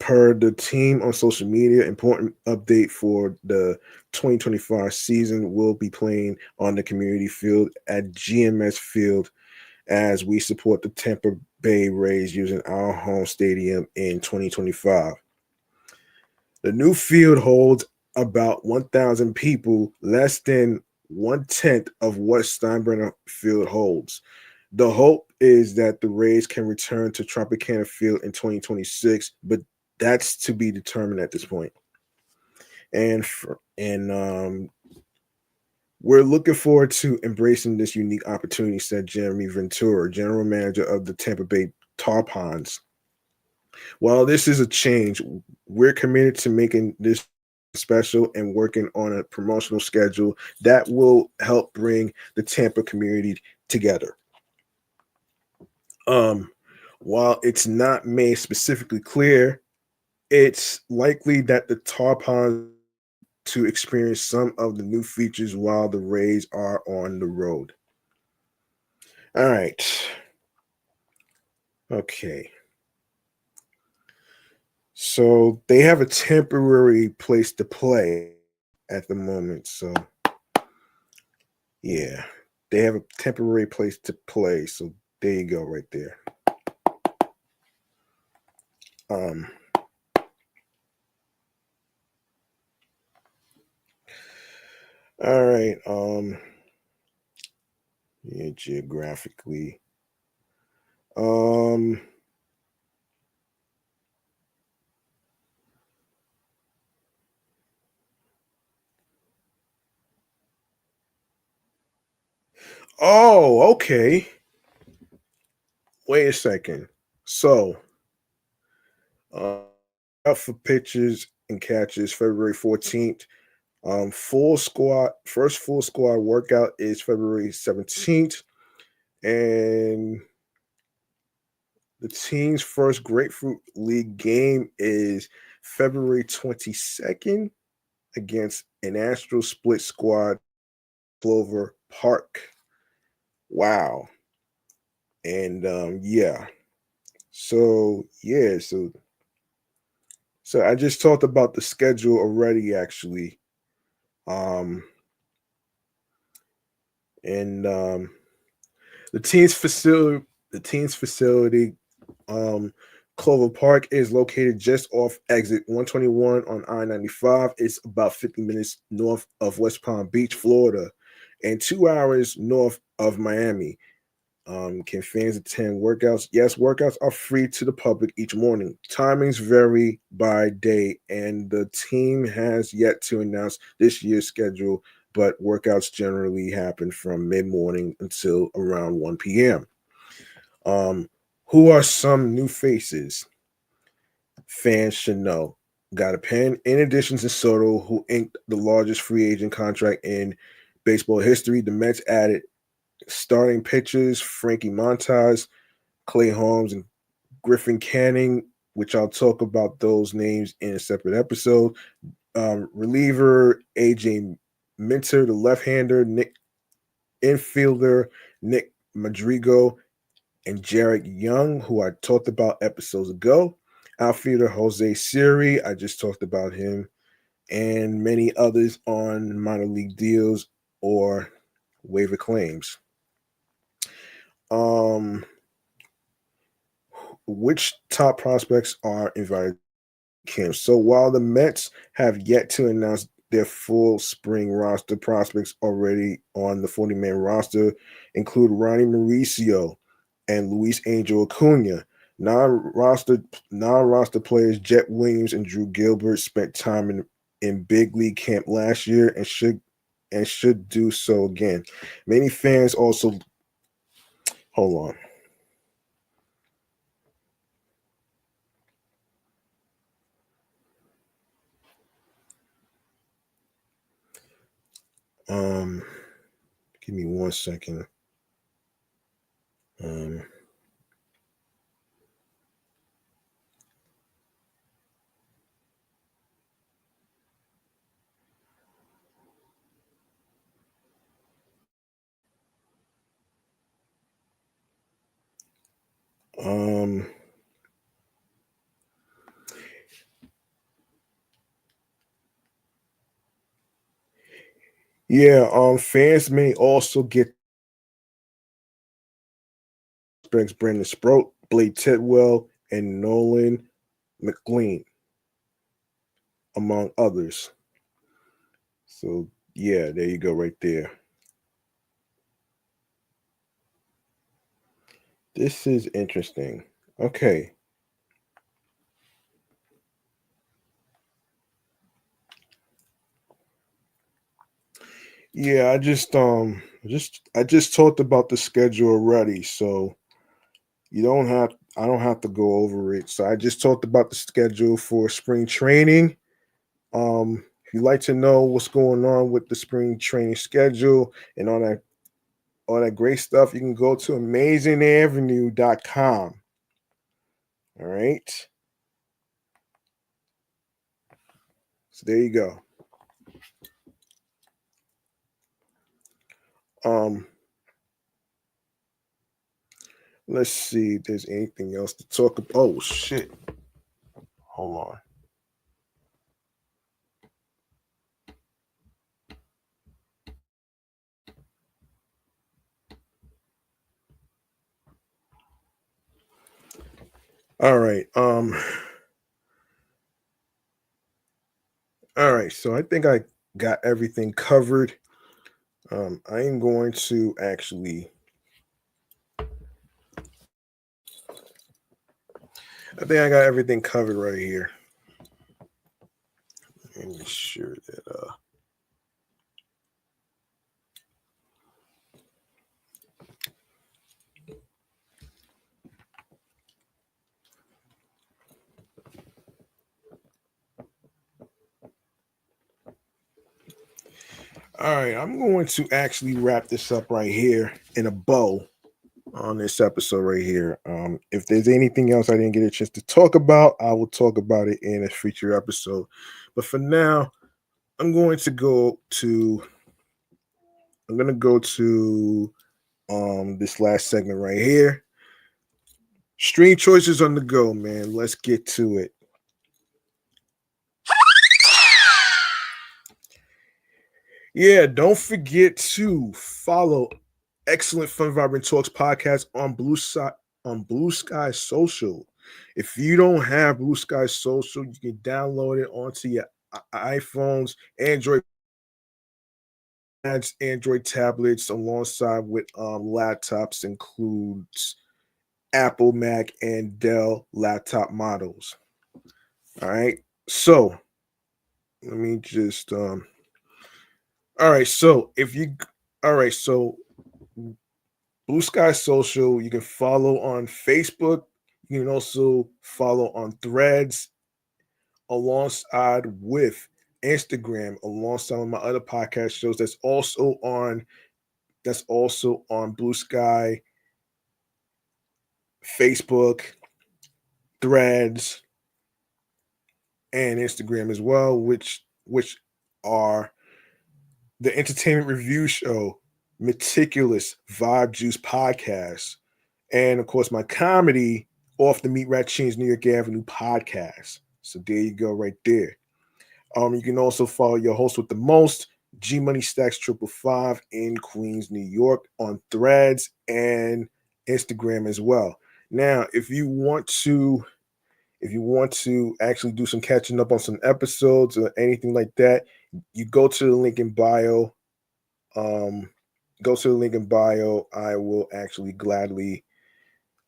Per the team on social media, important update for the 2025 season will be playing on the community field at GMS Field as we support the Tampa Bay Rays using our home stadium in 2025. The new field holds about 1,000 people, less than 1/10 of what Steinbrenner Field holds. The hope is that the Rays can return to Tropicana Field in 2026, but that's to be determined at this point. And we're looking forward to embracing this unique opportunity, said Jeremy Ventura, general manager of the Tampa Bay Tar Ponds. While this is a change, we're committed to making this special and working on a promotional schedule that will help bring the Tampa community together. While it's not made specifically clear, it's likely that the Tar Ponds to experience some of the new features while the Rays are on the road. All right. Okay. So they have a temporary place to play at the moment. So, yeah, they have a temporary place to play. So there you go, right there. All right. Yeah, geographically. Um. Oh, okay. Wait a second. So, uh, out for pitches and catches February 14th. First full squad workout is February 17th. And the team's first Grapefruit League game is February 22nd against an Astro split squad, Clover Park. Wow. And yeah. So yeah, so I just talked about the schedule already, actually. Um and the team's facility, um, Clover Park, is located just off exit 121 on I-95. It's about 50 minutes north of West Palm Beach, Florida, and 2 hours north of Miami. Can fans attend workouts? Yes, workouts are free to the public each morning. Timings vary by day, and the team has yet to announce this year's schedule, but workouts generally happen from mid-morning until around 1 p.m. Who are some new faces fans should know? Got a pen. In addition to Soto, who inked the largest free agent contract in baseball history, the Mets added starting pitchers Frankie Montas, Clay Holmes, and Griffin Canning, which I'll talk about those names in a separate episode. Reliever AJ Minter, the left-hander, infielder Nick Madrigal, and Jarek Young, who I talked about episodes ago. Outfielder Jose Siri, I just talked about him, and many others on minor league deals or waiver claims. Which top prospects are invited to camp? So while the Mets have yet to announce their full spring roster, prospects already on the 40-man roster include Ronnie Mauricio and Luis Angel Acuna. Non-roster players Jet Williams and Drew Gilbert spent time in big league camp last year and should do so again. Many fans also hold on. Give me 1 second. Um, um, yeah, fans may also get Brandon Sproat, Blake Tidwell, and Nolan McLean, among others. So yeah, there you go, right there. This is interesting. Okay. Yeah, I just talked about the schedule already, so you don't have I don't have to go over it. So I just talked about the schedule for spring training. If you'd like to know what's going on with the spring training schedule and all that great stuff, you can go to amazingavenue.com. All right. So there you go. Um, let's see if there's anything else to talk about. Oh shit. Hold on. All right. All right. So I think I got everything covered. I am going to actually I think I got everything covered right here. Let me make sure that all right, I'm going to actually wrap this up right here in a bow on this episode right here. If there's anything else I didn't get a chance to talk about, I will talk about it in a future episode. But for now, I'm going to go to this last segment right here. Stream choices on the go, man. Let's get to it. Yeah, don't forget to follow Excellent Fun Vibrant Talks podcast on Blue Sky Social. If you don't have Blue Sky Social, you can download it onto your iPhones, Android tablets, alongside with laptops, includes Apple, Mac, and Dell laptop models. All right, so let me just all right, so if you all right, so Blue Sky Social, you can follow on Facebook. You can also follow on Threads alongside with Instagram, alongside with my other podcast shows. That's also on Blue Sky, Facebook, Threads, and Instagram as well, which are the entertainment review show, Meticulous Vibe Juice podcast, and of course my comedy off the Meat Rat Chains New York Avenue podcast. So there you go, right there. You can also follow your host with the most, G Money Stacks 555 in Queens, New York, on Threads and Instagram as well. Now, if you want to actually do some catching up on some episodes or anything like that, you go to the link in bio. Go to the link in bio. I will actually gladly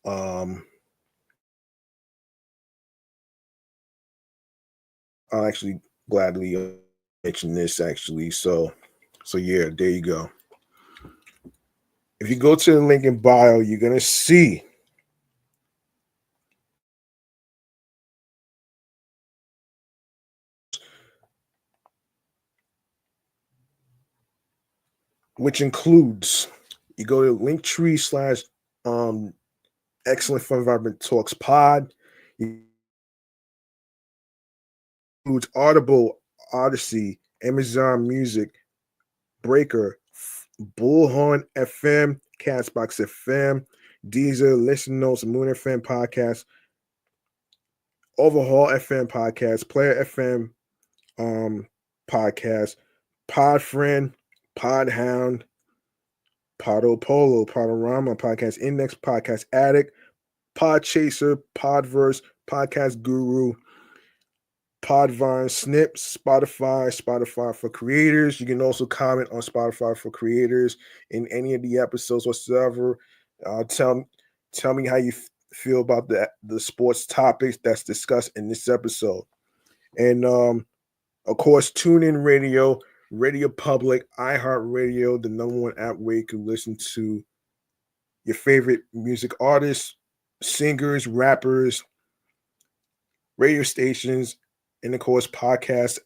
I'll actually gladly mention this actually. So yeah, there you go. If you go to the link in bio, you're gonna see which includes you go to Linktree / Excellent Fun Vibrant Talks Pod. It includes Audible, Odyssey, Amazon Music, Breaker, Bullhorn FM, Castbox FM, Deezer, Listen Notes, Moon FM Podcast, Overhaul FM Podcast, Player FM Podcast, Podfriend, Podhound, Podopolo, Podorama, Podcast Index, Podcast Addict, Podchaser, Podverse, Podcast Guru, Podvine, Snip, Spotify for creators. You can also comment on Spotify for creators in any of the episodes whatsoever. Tell me how you feel about the sports topics that's discussed in this episode. And of course, TuneIn Radio, Radio Public, iHeartRadio, the #1 app where you can listen to your favorite music artists, singers, rappers, radio stations, and of course, podcasts,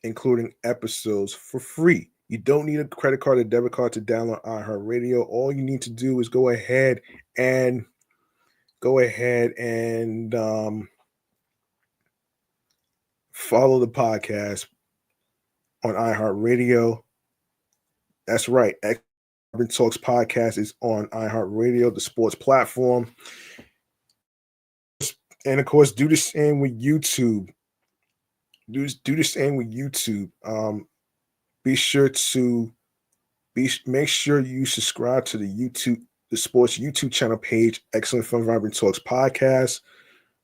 including episodes for free. You don't need a credit card or debit card to download iHeartRadio. All you need to do is go ahead and follow the podcast on iHeartRadio. That's right. Urban Talks Podcast is on iHeartRadio, the sports platform. And of course, do the same with YouTube. Do the same with YouTube. Make sure you subscribe to the sports YouTube channel page, Excellent Fun Vibrant Talks Podcast,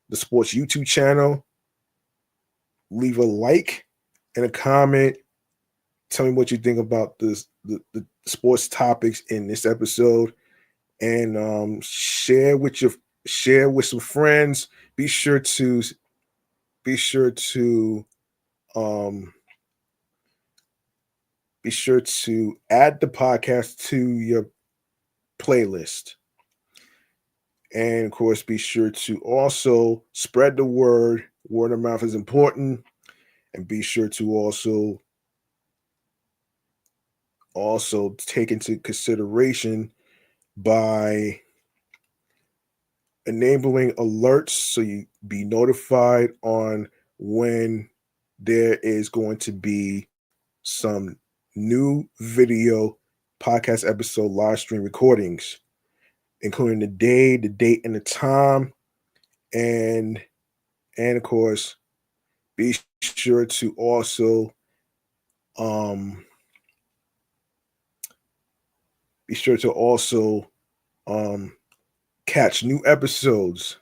the sports YouTube channel. Leave a like and a comment. Tell me what you think about the sports topics in this episode, and share with some friends. Be sure to add the podcast to your playlist. And of course, be sure to also spread the word. Word of mouth is important. And be sure to also take into consideration by enabling alerts so you be notified on when there is going to be some new video podcast episode live stream recordings, including the day, the date, and the time. And of course, be sure to also catch new episodes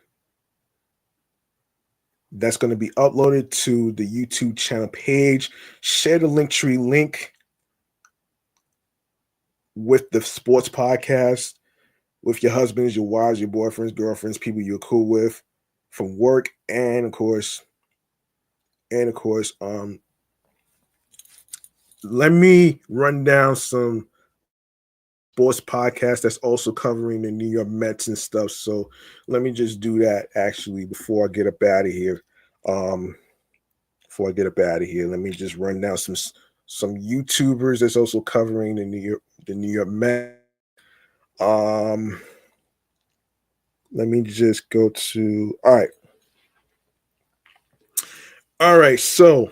that's going to be uploaded to the YouTube channel page. Share the Linktree link with the sports podcast with your husbands, your wives, your boyfriends, girlfriends, people you're cool with from work, and of course, let me run down some sports podcast that's also covering the New York Mets and stuff. So let me just do that actually before I get up out of here. Let me just run down some YouTubers that's also covering the New York Mets. Let me just go to all right. So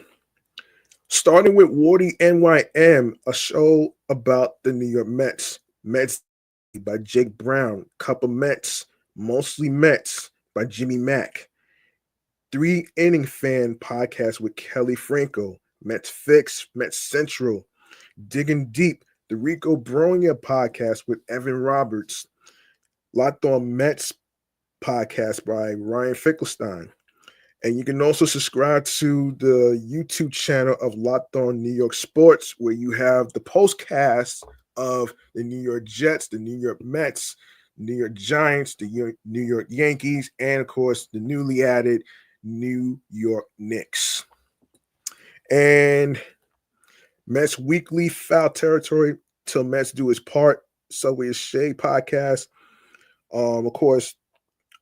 starting with Wardy NYM, a show about the New York Mets by Jake Brown, Couple Mets, Mostly Mets, by Jimmy Mack. 3 Inning Fan podcast with Kelly Franco. Mets Fix, Mets Central. Digging Deep, the Rico Bronya podcast with Evan Roberts. Locked On Mets podcast by Ryan Finkelstein. And you can also subscribe to the YouTube channel of Locked On New York Sports, where you have the postcast of the New York Jets, the New York Mets, New York Giants, the New York Yankees, and of course the newly added New York Knicks. And Mets Weekly, Foul Territory, Till Mets Do His Part, Subway is Shade podcast. Of course,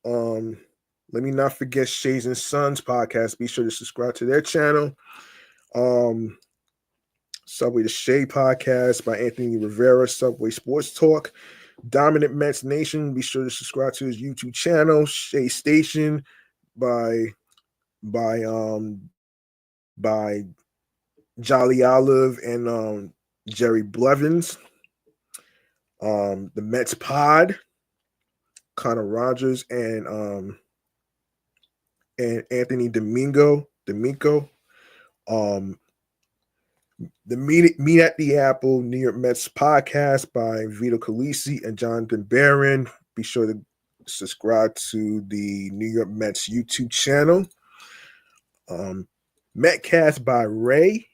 let me not forget Shays and Sons podcast. Be sure to subscribe to their channel. Subway the Shade podcast by Anthony Rivera, Subway Sports Talk. Dominant Mets Nation. Be sure to subscribe to his YouTube channel. Shay Station by Jolly Olive and Jerry Blevins. The Mets Pod, Connor Rogers and Anthony D'Amico. The Meet at the Apple New York Mets podcast by Vito Calisi and Jonathan Barron. Be sure to subscribe to the New York Mets YouTube channel. Metcast by Ray.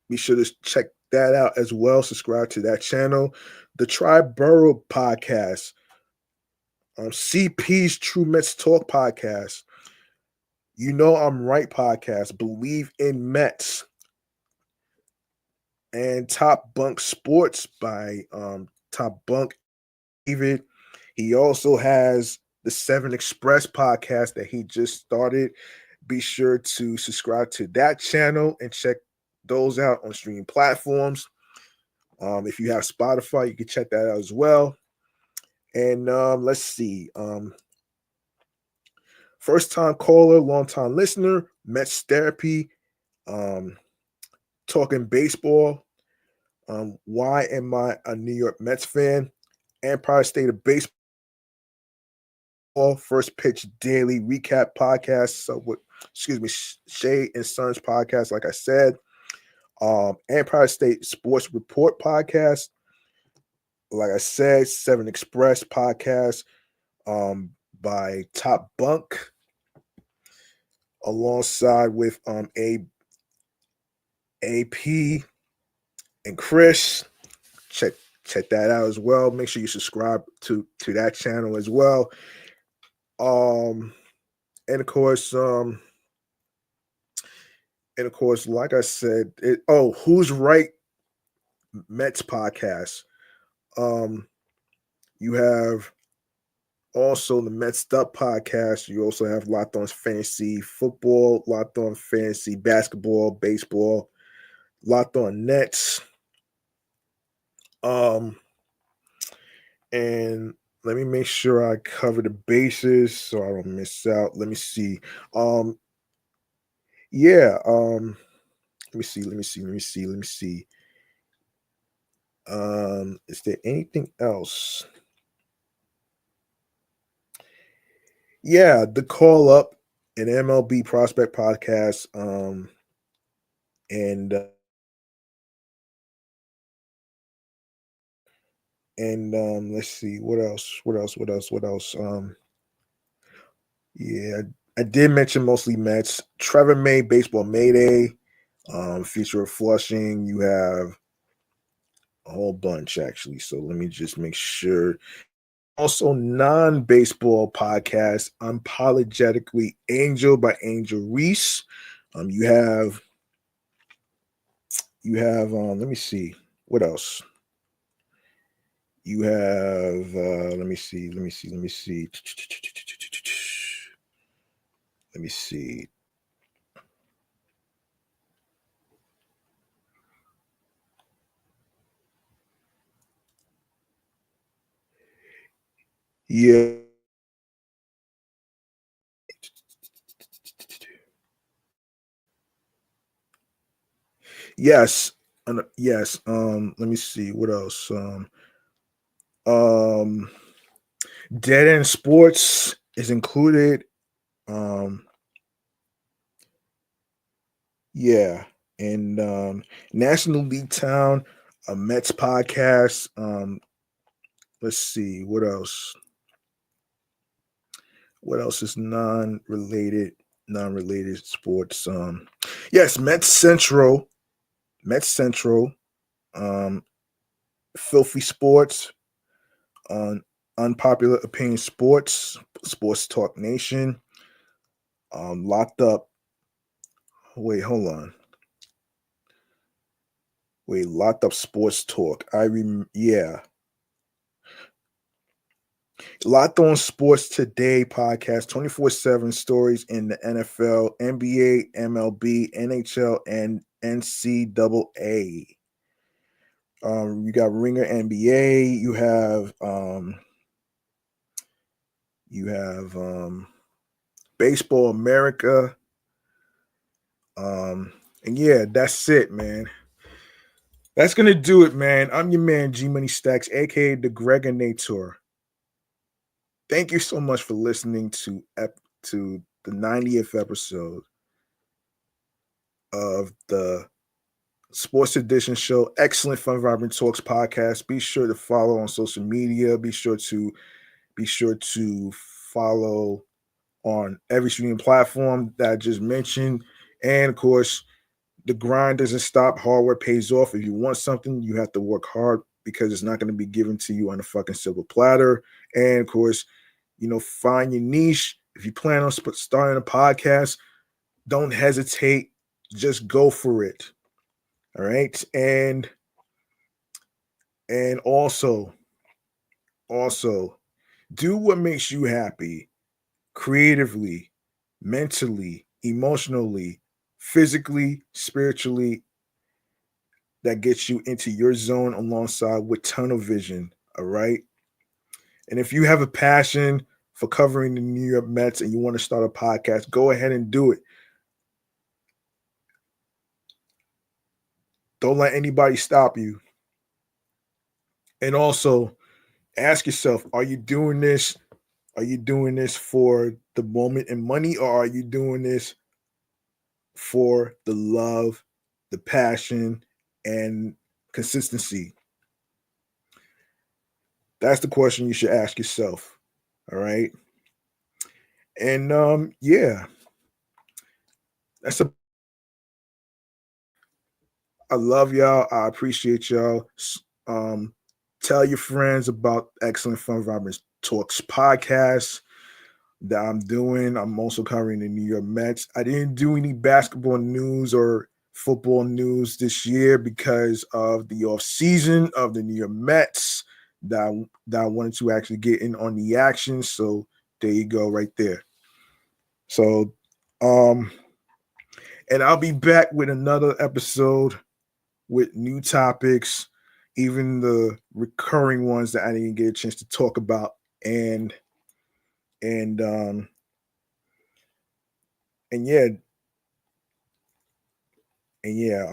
Be sure to check that out as well. Subscribe to that channel. The Triborough podcast. CP's True Mets Talk podcast. You Know I'm Right podcast. Believe in Mets. And Top Bunk Sports by Top Bunk David. He also has the 7 Express podcast that he just started. Be sure to subscribe to that channel and check those out on streaming platforms. If you have Spotify, you can check that out as well. And let's see. First time caller, long time listener, Mets Therapy, Talking Baseball. Why am I a New York Mets fan? Empire State of Baseball. First Pitch Daily Recap podcast. Shay and Sons podcast, like I said. Empire State Sports Report podcast. Like I said, 7 Express podcast by Top Bunk, alongside with AP and Chris. Check that out as well. Make sure you subscribe to that channel as well. And of course, like I said, Who's Right Mets podcast. You have also the Mets Up podcast. You also have Locked On Fantasy Football, Locked On Fantasy Basketball, Baseball, Locked On Nets. And let me make sure I cover the bases so I don't miss out. Let me see. Let me see. Is there anything else? Yeah, the Call Up, an MLB prospect podcast. And let's see what else. I did mention mostly Mets. Trevor May, Baseball Mayday, feature of Flushing. You have a whole bunch actually. So let me just make sure. Also, non-baseball podcast, Unapologetically Angel by Angel Reese. You have. Let me see what else. You have. Let me see. Yeah. Yes. Yes. Let me see what else. Dead End Sports is included Yeah, and National League Town, a Mets podcast. Let's see what else. What else is non-related? Non-related sports. Yes, Mets Central. Mets Central. Um, Filthy Sports. On Unpopular Opinion Sports. Sports Talk Nation. Locked Up. Wait, hold on. Wait, Locked Up Sports Talk. Yeah. Locked On Sports Today podcast, 24/7 stories in the NFL, NBA, MLB, NHL, and NCAA. You got Ringer NBA. You have Baseball America. And yeah, that's it, man. That's gonna do it, man. I'm your man, G Money Stacks, aka the Gregonator. Thank you so much for listening to the 90th episode of the Sports Edition show. Excellent Fun Vibrant Talks podcast. Be sure to follow on social media. Be sure to follow on every streaming platform that I just mentioned. And of course, the grind doesn't stop. Hard work pays off. If you want something, you have to work hard because it's not going to be given to you on a fucking silver platter. And of course, find your niche. If you plan on starting a podcast, don't hesitate. Just go for it. All right. And also do what makes you happy creatively, mentally, emotionally, physically, spiritually, that gets you into your zone alongside with tunnel vision. All right. And if you have a passion for covering the New York Mets and you want to start a podcast, go ahead and do it. Don't let anybody stop you. And also ask yourself, are you doing this? Are you doing this for the moment and money, or are you doing this for the love, the passion, and consistency? That's the question you should ask yourself. All right. And yeah, that's a I love y'all. I appreciate y'all. Um, tell your friends about Excellent Fun Vibrant Talks podcast that I'm doing. I'm also covering the New York Mets. I didn't do any basketball news or football news this year because of the off season of the New York Mets that I wanted to actually get in on the action. So there you go, right there. So, and I'll be back with another episode with new topics, even the recurring ones that I didn't get a chance to talk about, and and um and yeah and yeah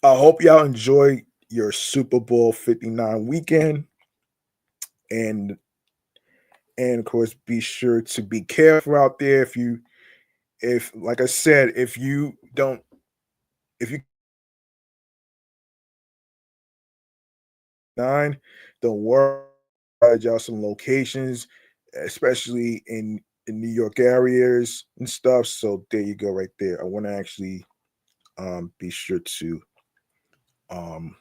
I hope y'all enjoy your Super Bowl 59 weekend, and of course be sure to be careful out there. If like I said, if you nine, don't worry, y'all some locations, especially in New York areas and stuff. So there you go, right there. I want to actually be sure to um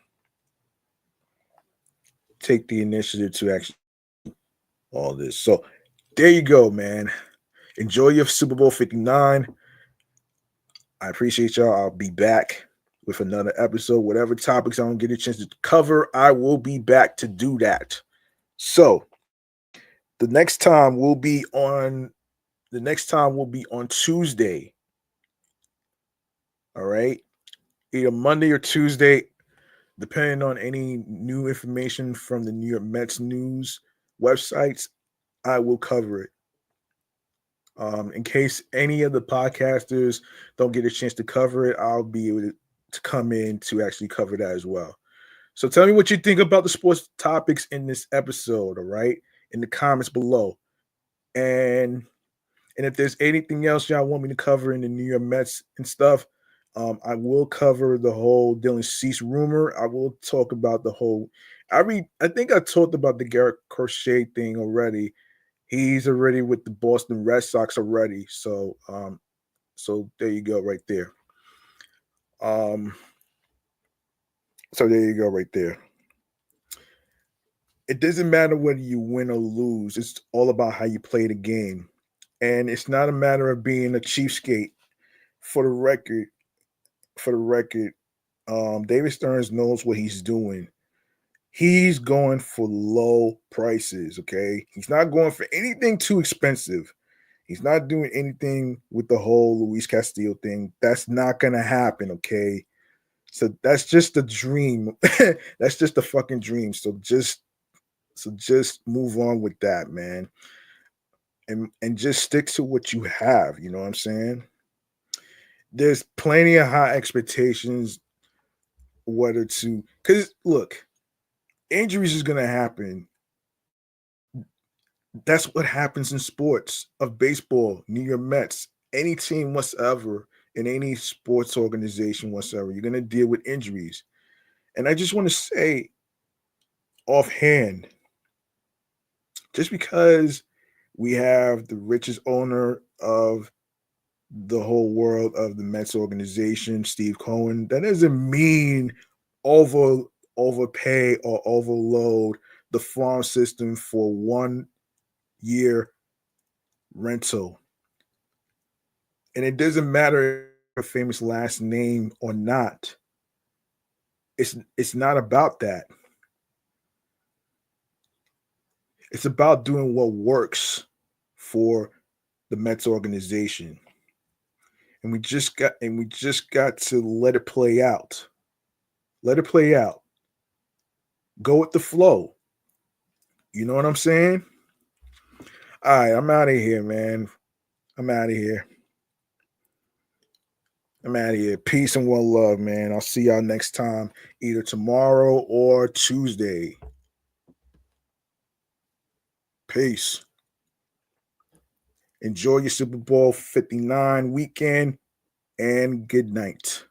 take the initiative to actually all this. So there you go, man. Enjoy your Super Bowl 59. I appreciate y'all. I'll be back with another episode. Whatever topics I don't get a chance to cover, I will be back to do that. So the next time will be on Tuesday. All right. Either Monday or Tuesday, depending on any new information from the New York Mets news websites, I will cover it. In case any of the podcasters don't get a chance to cover it, I'll be able to come in to actually cover that as well. So tell me what you think about the sports topics in this episode, all right? In the comments below. And And if there's anything else y'all want me to cover in the New York Mets and stuff, I will cover the whole Dylan Cease rumor. I will talk about the whole. I think I talked about the Garrett Crochet thing already. He's already with the Boston Red Sox already. So there you go, right there. So there you go, right there. It doesn't matter whether you win or lose. It's all about how you play the game, and it's not a matter of being a cheapskate. For the record, for the record, David Stearns knows what he's doing. He's going for low prices, okay? He's not going for anything too expensive. He's not doing anything with the whole Luis Castillo thing. That's not going to happen, okay? So that's just a dream. That's just a fucking dream. So just move on with that, man. And just stick to what you have, you know what I'm saying? There's plenty of high expectations whether to cuz look, injuries is going to happen. That's what happens in sports of baseball, New York Mets, any team whatsoever, in any sports organization whatsoever. You're going to deal with injuries. And I just want to say offhand, just because we have the richest owner of the whole world of the Mets organization, Steve Cohen, that doesn't mean over overpay or overload the farm system for 1 year rental. And it doesn't matter a famous last name or not. It's not about that. It's about doing what works for the Mets organization. And we just got to let it play out. Let it play out. Go with the flow. You know what I'm saying? All right, I'm out of here, man. I'm out of here. I'm out of here. Peace and one love, man. I'll see y'all next time, either tomorrow or Tuesday. Peace. Enjoy your Super Bowl 59 weekend and good night.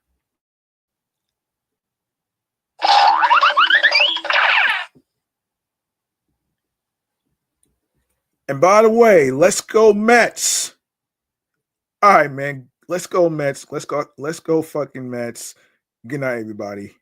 And by the way, let's go Mets. All right, man. Let's go Mets. Let's go fucking Mets. Good night, everybody.